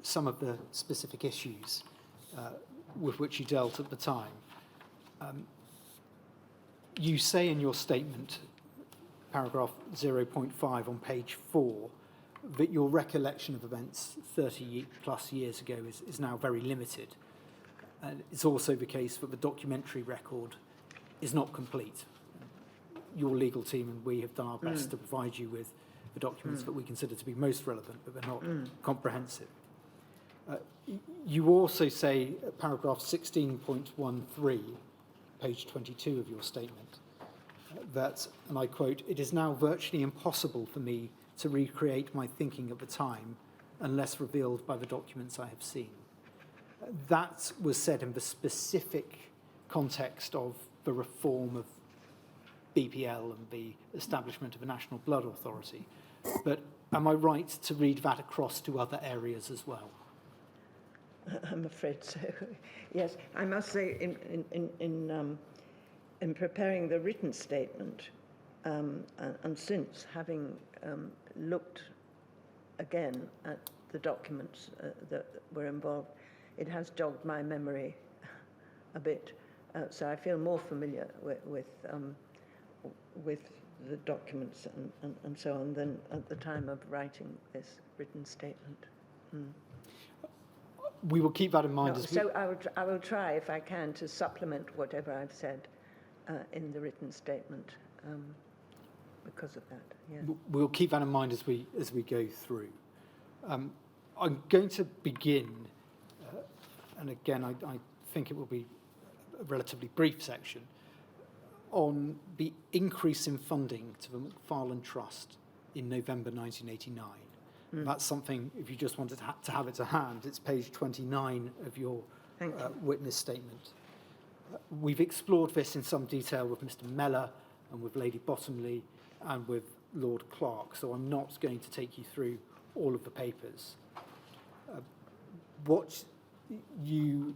some of the specific issues with which you dealt at the time. You say in your statement, paragraph 0.5 on page 4, that your recollection of events 30 plus years ago is now very limited. And it's also the case that the documentary record is not complete. Your legal team and we have done our best to provide you with the documents that we consider to be most relevant, but they're not comprehensive. You also say, paragraph 16.13, page 22 of your statement, that, and I quote, "It is now virtually impossible for me to recreate my thinking at the time unless revealed by the documents I have seen." That was said in the specific context of the reform of BPL and the establishment of a National Blood Authority. But am I right to read that across to other areas as well? I'm afraid so. Yes, I must say, in preparing the written statement, and since having looked again at the documents that were involved, it has jogged my memory a bit. So I feel more familiar with the documents and so on than at the time of writing this written statement. We will keep that in mind. No, so I will try, if I can, to supplement whatever I've said in the written statement because of that. Yeah. We'll keep that in mind as we go through. I'm going to begin, and again, I think it will be a relatively brief section, on the increase in funding to the McFarlane Trust in November 1989. That's something, if you just wanted to have it to hand, it's page 29 of your witness statement. We've explored this in some detail with Mr. Mellor and with Lady Bottomley and with Lord Clark, so I'm not going to take you through all of the papers. What you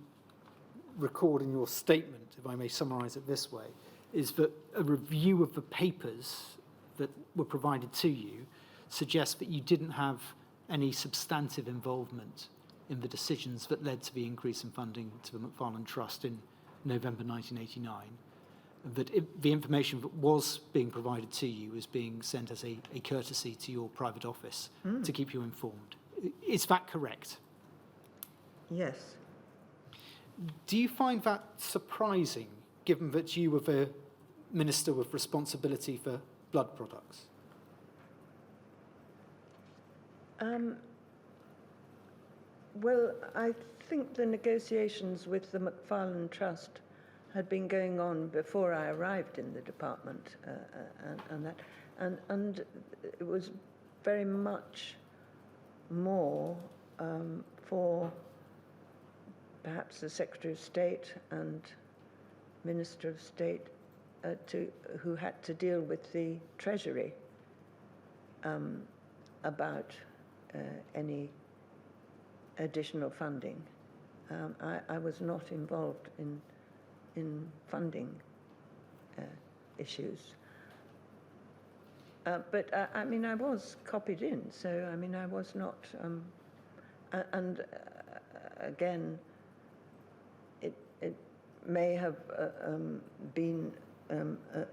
record in your statement, if I may summarise it this way, is that a review of the papers that were provided to you suggests that you didn't have any substantive involvement in the decisions that led to the increase in funding to the McFarlane Trust in November 1989, that the information that was being provided to you was being sent as a courtesy to your private office to keep you informed. Is that correct? Yes. Do you find that surprising, given that you were the minister with responsibility for blood products? Well, I think the negotiations with the Macfarlane Trust had been going on before I arrived in the department, and it was very much more for perhaps the Secretary of State and Minister of State who had to deal with the Treasury about any additional funding. I was not involved in funding issues. But I mean, I was copied in, so I mean, I was not. And again, it may have been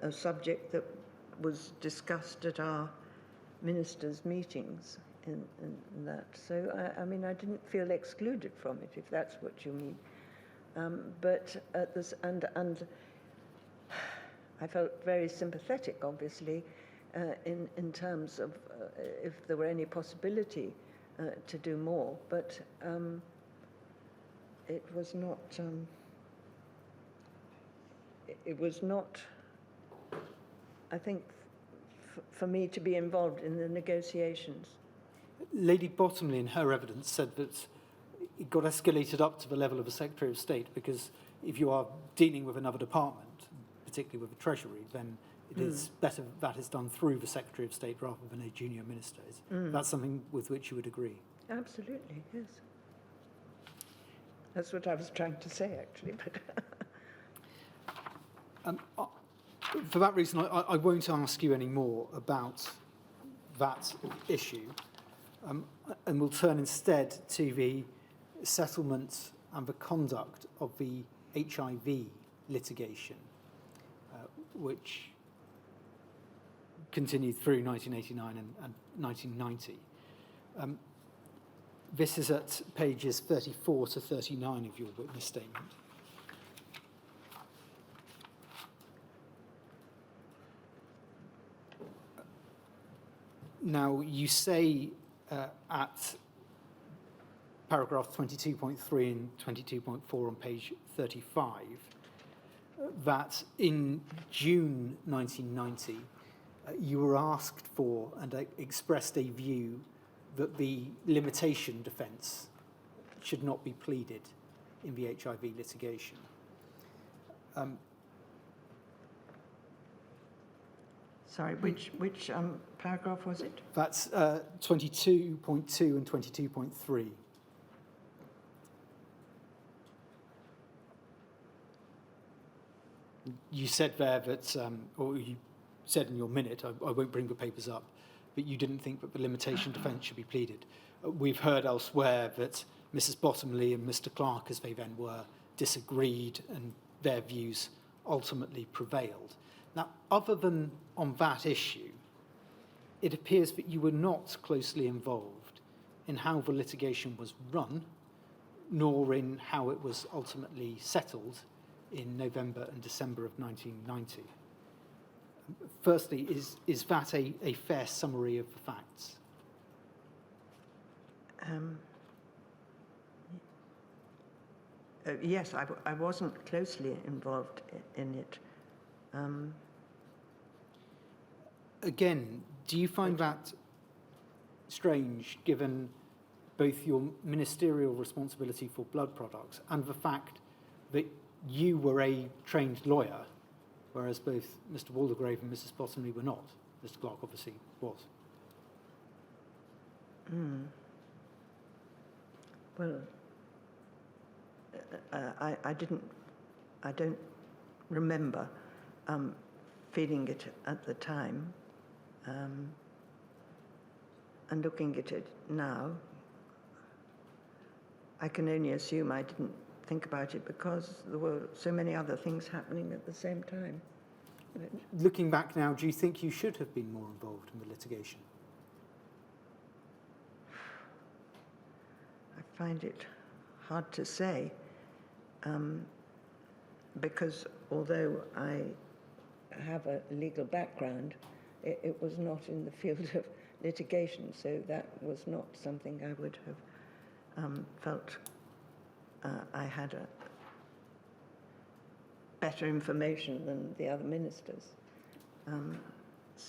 a subject that was discussed at our ministers' meetings in that. So I mean, I didn't feel excluded from it, if that's what you mean. But at this, and I felt very sympathetic, obviously, in terms of if there were any possibility to do more, but it was not. It was not, I think, for me to be involved in the negotiations. Lady Bottomley, in her evidence, said that it got escalated up to the level of a Secretary of State because if you are dealing with another department, particularly with the Treasury, then it is better that is done through the Secretary of State rather than a junior minister. That's something with which you would agree? Absolutely, yes. That's what I was trying to say, actually. But for that reason, I won't ask you any more about that issue, and we'll turn instead to the settlement and the conduct of the HIV litigation, which continued through 1989 and 1990. This is at pages 34 to 39 of your witness statement. Now, you say at paragraph 22.3 and 22.4 on page 35 that in June 1990, you were asked for and expressed a view that the limitation defence should not be pleaded in the HIV litigation. sorry, which paragraph was it? That's 22.2 and 22.3. You said there that, or you said in your minute, I won't bring the papers up, but you didn't think that the limitation defence should be pleaded. We've heard elsewhere that Mrs. Bottomley and Mr. Clark, as they then were, disagreed and their views ultimately prevailed. Now, other than on that issue, it appears that you were not closely involved in how the litigation was run, nor in how it was ultimately settled in November and December of 1990. Firstly, is that a fair summary of the facts? Yes, I wasn't closely involved in it. Again, do you find that strange, given both your ministerial responsibility for blood products and the fact that you were a trained lawyer, whereas both Mr. Waldegrave and Mrs. Bottomley were not? Mr. Clark obviously was. Well, I don't remember feeling it at the time. And looking at it now, I can only assume I didn't think about it because there were so many other things happening at the same time. Looking back now, do you think you should have been more involved in the litigation? I find it hard to say, because although I have a legal background, it was not in the field of litigation, so that was not something I would have felt I had a better information than the other ministers.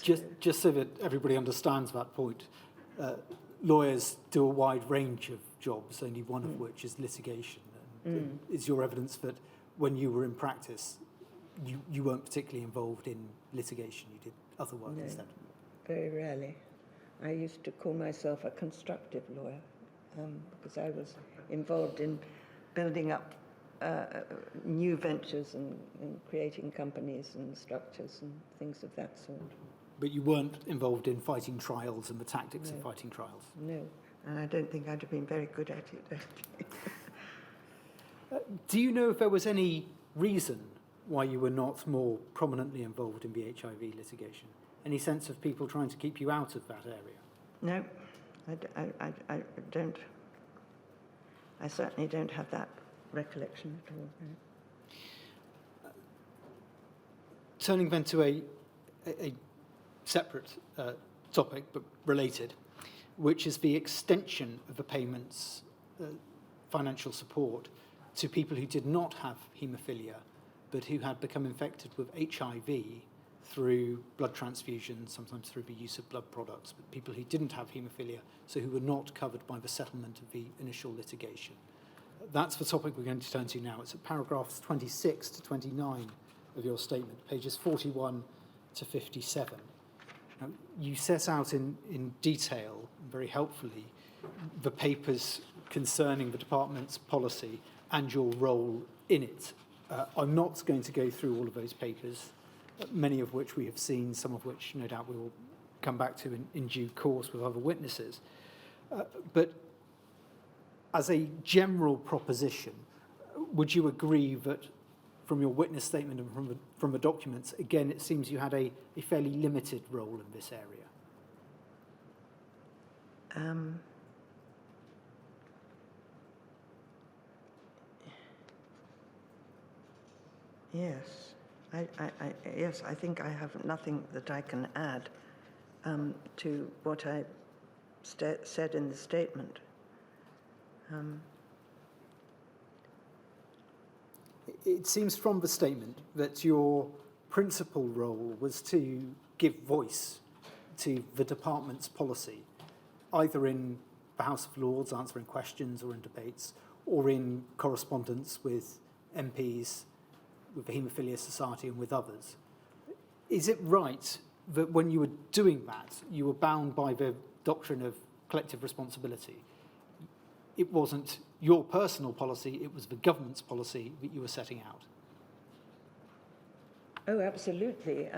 Just so that everybody understands that point, lawyers do a wide range of jobs, only one of which is litigation. And is your evidence that when you were in practice, you weren't particularly involved in litigation, you did other work instead? Very rarely. I used to call myself a constructive lawyer because I was involved in building up new ventures and creating companies and structures and things of that sort. But you weren't involved in fighting trials and the tactics of fighting trials? No, and I don't think I'd have been very good at it, actually. Do you know if there was any reason why you were not more prominently involved in the HIV litigation? Any sense of people trying to keep you out of that area? No, I don't. I certainly don't have that recollection at all. No. Turning then to a separate topic, but related, which is the extension of the payments, financial support, to people who did not have haemophilia, but who had become infected with HIV through blood transfusion, sometimes through the use of blood products, but people who didn't have haemophilia, so who were not covered by the settlement of the initial litigation. That's the topic we're going to turn to now. It's at paragraphs 26 to 29 of your statement, pages 41 to 57. Now, you set out in detail, very helpfully, the papers concerning the department's policy and your role in it. I'm not going to go through all of those papers, many of which we have seen, some of which no doubt we will come back to in due course with other witnesses. But as a general proposition, would you agree that from your witness statement and from the documents, again, it seems you had a fairly limited role in this area? Yes, yes, I think I have nothing that I can add to what I said in the statement. It seems from the statement that your principal role was to give voice to the department's policy, either in the House of Lords answering questions or in debates, or in correspondence with MPs, with the Haemophilia Society and with others. Is it right that when you were doing that, you were bound by the doctrine of collective responsibility? It wasn't your personal policy, it was the government's policy that you were setting out? Oh, absolutely.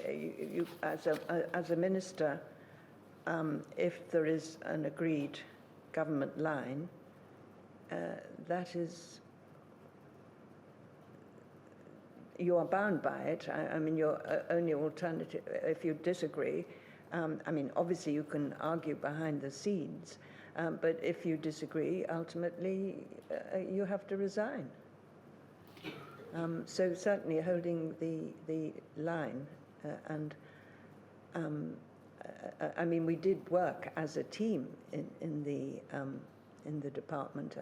You, as a minister, if there is an agreed government line, that is, you are bound by it. I mean, your only alternative, if you disagree, I mean, obviously you can argue behind the scenes, but if you disagree, ultimately you have to resign. So certainly holding the line, and I mean, we did work as a team in the department,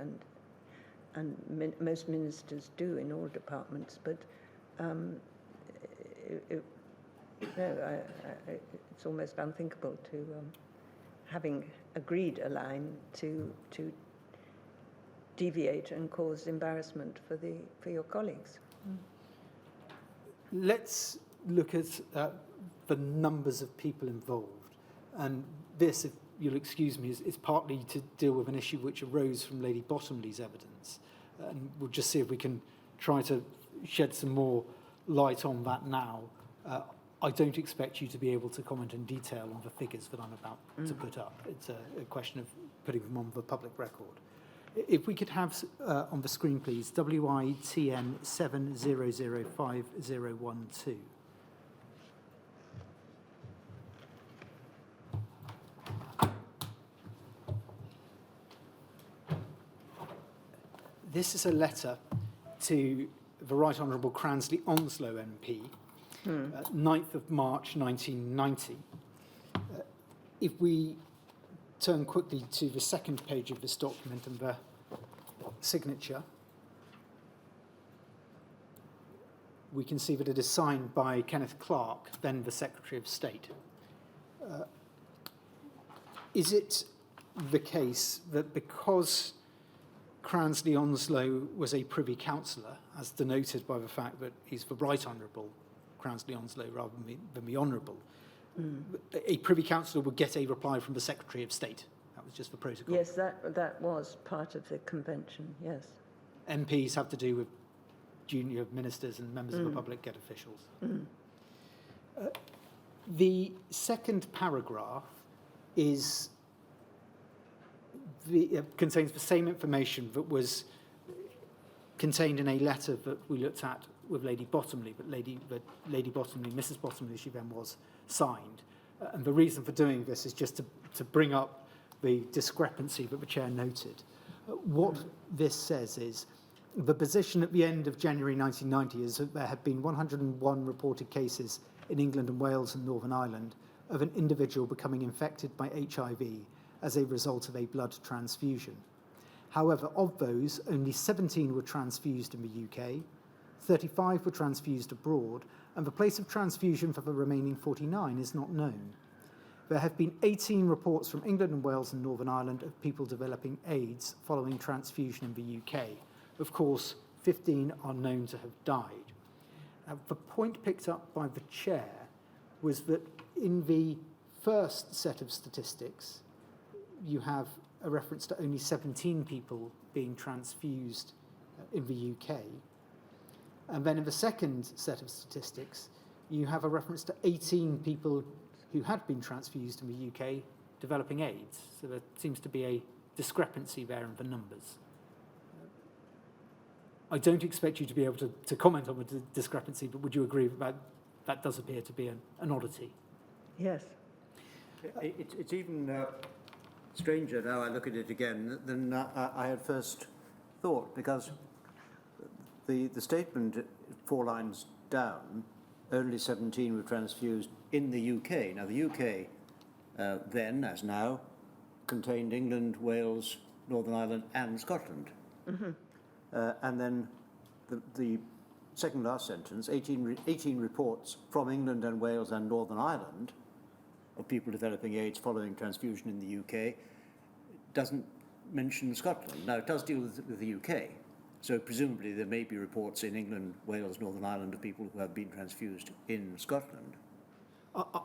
and most ministers do in all departments, but it's almost unthinkable to having agreed a line to deviate and cause embarrassment for your colleagues. Let's look at the numbers of people involved, and this, if you'll excuse me, is partly to deal with an issue which arose from Lady Bottomley's evidence, and we'll just see if we can try to shed some more light on that now. I don't expect you to be able to comment in detail on the figures that I'm about to put up. It's a question of putting them on the public record. If we could have on the screen, please, WITN 7005012. This is a letter to the Right Honourable Cransley Onslow MP, 9th of March 1990. If we turn quickly to the second page of this document and the signature, we can see that it is signed by Kenneth Clarke, then the Secretary of State. Is it the case that because Cransley Onslow was a Privy Councillor, as denoted by the fact that he's the Right Honourable Cransley Onslow rather than the Honourable, a Privy Councillor would get a reply from the Secretary of State? That was just the protocol. Yes, that was part of the convention, yes. MPs have to do with junior ministers, and members of the public get officials. The second paragraph contains the same information that was contained in a letter that we looked at with Lady Bottomley, but Lady Bottomley, Mrs. Bottomley, she then was, signed. And the reason for doing this is just to bring up the discrepancy that the chair noted. What this says is, the position at the end of January 1990 is that there have been 101 reported cases in England and Wales and Northern Ireland of an individual becoming infected by HIV as a result of a blood transfusion. However, of those, only 17 were transfused in the UK, 35 were transfused abroad, and the place of transfusion for the remaining 49 is not known. There have been 18 reports from England and Wales and Northern Ireland of people developing AIDS following transfusion in the UK. Of course, 15 are known to have died. The point picked up by the chair was that in the first set of statistics, you have a reference to only 17 people being transfused in the UK. And then in the second set of statistics, you have a reference to 18 people who had been transfused in the UK developing AIDS. So there seems to be a discrepancy there in the numbers. I don't expect you to be able to comment on the discrepancy, but would you agree that does appear to be an oddity? Yes. It's even stranger now I look at it again than I had first thought, because the statement 4 lines down, only 17 were transfused in the UK. Now, the UK then, as now, contained England, Wales, Northern Ireland and Scotland. And then the second last sentence, 18 reports from England and Wales and Northern Ireland of people developing AIDS following transfusion in the UK, doesn't mention Scotland. Now, it does deal with the UK, so presumably there may be reports in England, Wales, Northern Ireland of people who have been transfused in Scotland.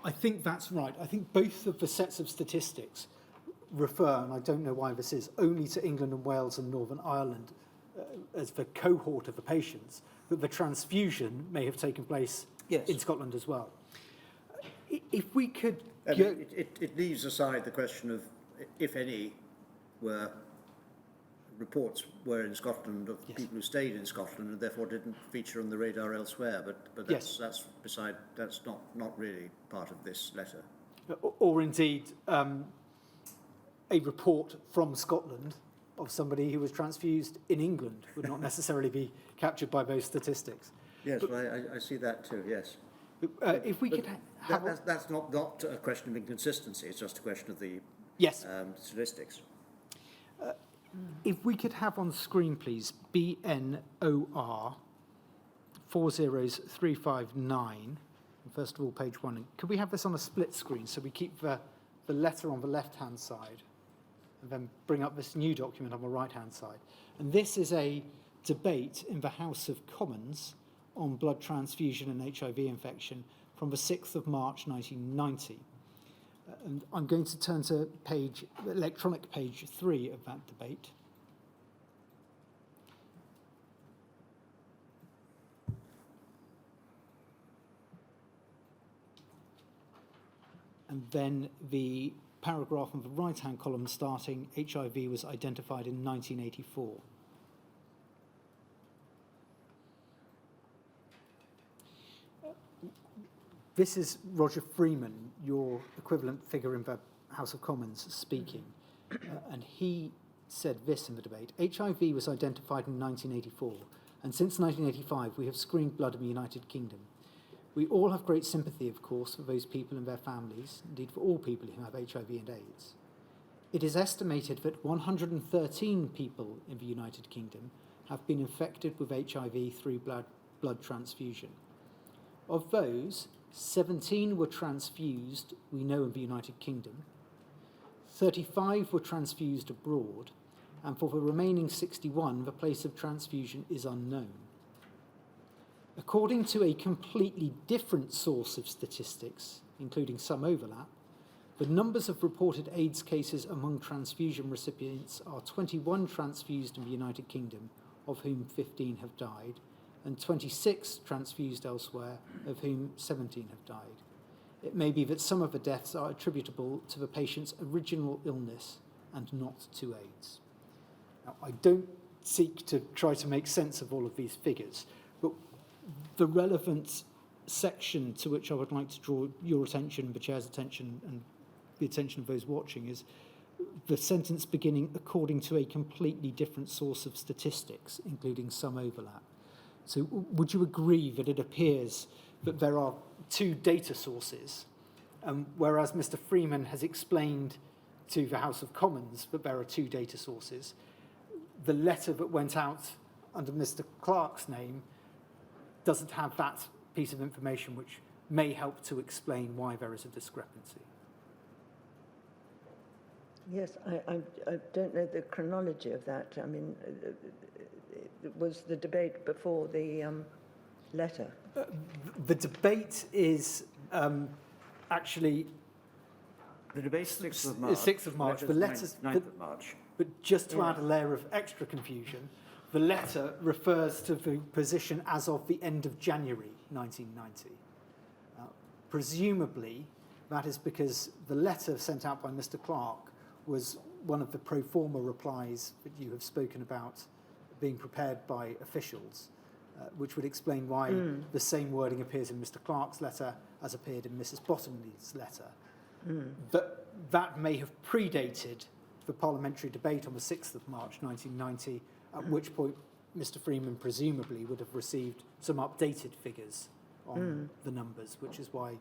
I think that's right. I think both of the sets of statistics refer, and I don't know why this is, only to England and Wales and Northern Ireland as the cohort of the patients, that the transfusion may have taken place in Scotland as well. If we could... It leaves aside the question of, if any, reports were in Scotland of people who stayed in Scotland and therefore didn't feature on the radar elsewhere, but that's beside, that's not really part of this letter. Or indeed, a report from Scotland of somebody who was transfused in England would not necessarily be captured by those statistics. Yes, well, I see that too, yes. If we could have... That's not a question of inconsistency, it's just a question of the statistics. If we could have on screen, please, BNOR 400359, first of all, page 1. Could we have this on a split screen so we keep the letter on the left-hand side and then bring up this new document on the right-hand side? And this is a debate in the House of Commons on blood transfusion and HIV infection from the 6th of March 1990. And I'm going to turn to electronic page 3 of that debate. And then the paragraph on the right-hand column starting, HIV was identified in 1984. This is Roger Freeman, your equivalent figure in the House of Commons, speaking. And he said this in the debate: HIV was identified in 1984, and since 1985 we have screened blood in the United Kingdom. We all have great sympathy, of course, for those people and their families, indeed for all people who have HIV and AIDS. It is estimated that 113 people in the United Kingdom have been infected with HIV through blood transfusion. Of those, 17 were transfused, we know, in the United Kingdom, 35 were transfused abroad, and for the remaining 61, the place of transfusion is unknown. According to a completely different source of statistics, including some overlap, the numbers of reported AIDS cases among transfusion recipients are 21 transfused in the United Kingdom, of whom 15 have died, and 26 transfused elsewhere, of whom 17 have died. It may be that some of the deaths are attributable to the patient's original illness and not to AIDS. Now, I don't seek to try to make sense of all of these figures, but the relevant section to which I would like to draw your attention, the chair's attention, and the attention of those watching is the sentence beginning, according to a completely different source of statistics, including some overlap. So would you agree that it appears that there are two data sources, whereas Mr. Freeman has explained to the House of Commons that there are two data sources? The letter that went out under Mr. Clark's name doesn't have that piece of information, which may help to explain why there is a discrepancy. Yes, I don't know the chronology of that. I mean, it was the debate before the letter. The debate is actually... The debate's 6th of March. 6th of March. The letter's 9th of March. But just to add a layer of extra confusion, the letter refers to the position as of the end of January 1990. Presumably, that is because the letter sent out by Mr. Clark was one of the pro forma replies that you have spoken about being prepared by officials, which would explain why the same wording appears in Mr. Clark's letter as appeared in Mrs. Bottomley's letter. That may have predated the parliamentary debate on the 6th of March 1990, at which point Mr. Freeman presumably would have received some updated figures on the numbers, which is why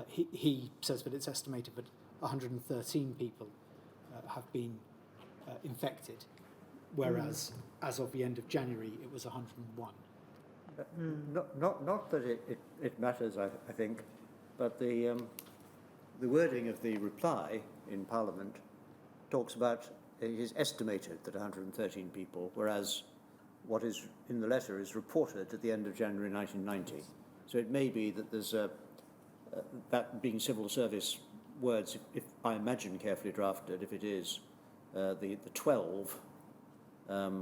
he says that it's estimated that 113 people have been infected, whereas as of the end of January it was 101. Not that it matters, I think, but the wording of the reply in Parliament talks about it is estimated that 113 people, whereas what is in the letter is reported at the end of January 1990. So it may be that there's that being civil service words, if I imagine carefully drafted, if it is, the 12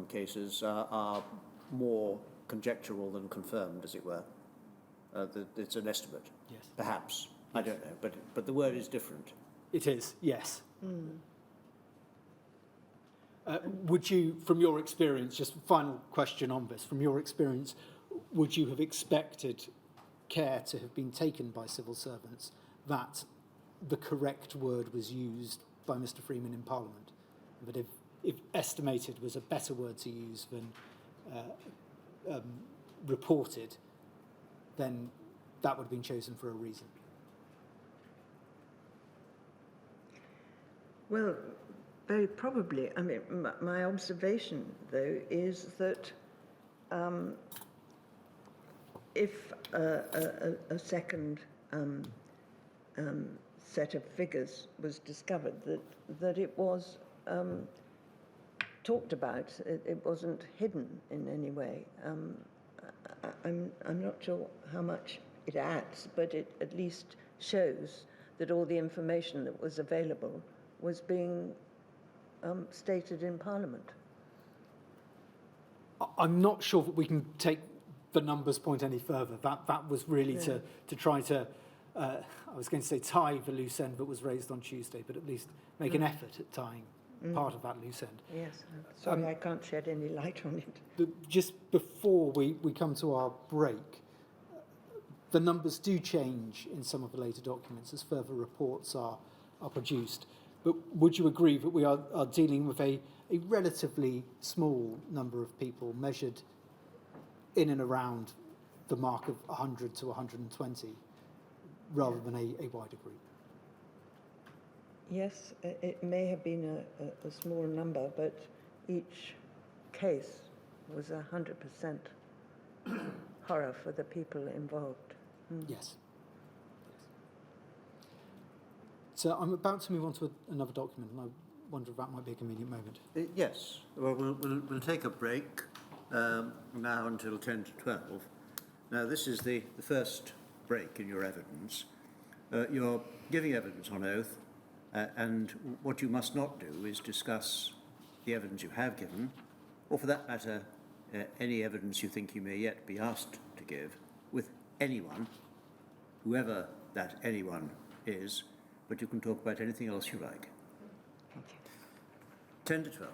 cases are more conjectural than confirmed, as it were. It's an estimate, Yes. perhaps. I don't know, but the word is different. It is, yes. Would you, from your experience, just final question on this, from your experience, would you have expected care to have been taken by civil servants that the correct word was used by Mr. Freeman in Parliament? That if estimated was a better word to use than reported, then that would have been chosen for a reason? Well, very probably. I mean, my observation, though, is that if a second set of figures was discovered, that it was talked about, it wasn't hidden in any way. I'm not sure how much it adds, but it at least shows that all the information that was available was being stated in Parliament. I'm not sure that we can take the numbers point any further. That was really to try to, I was going to say tie the loose end that was raised on Tuesday, but at least make an effort at tying part of that loose end. Yes, sorry, I can't shed any light on it. Just before we come to our break, the numbers do change in some of the later documents as further reports are produced. But would you agree that we are dealing with a relatively small number of people measured in and around the mark of 100 to 120 rather than a wider group? Yes, it may have been a small number, but each case was 100% horror for the people involved. Yes. So I'm about to move on to another document, and I wonder if that might be a convenient moment. Yes. Well, we'll take a break now until 10 to 12. Now, this is the first break in your evidence. You're giving evidence on oath, and what you must not do is discuss the evidence you have given, or for that matter, any evidence you think you may yet be asked to give, with anyone, whoever that anyone is, but you can talk about anything else you like. Thank you. 10 to 12.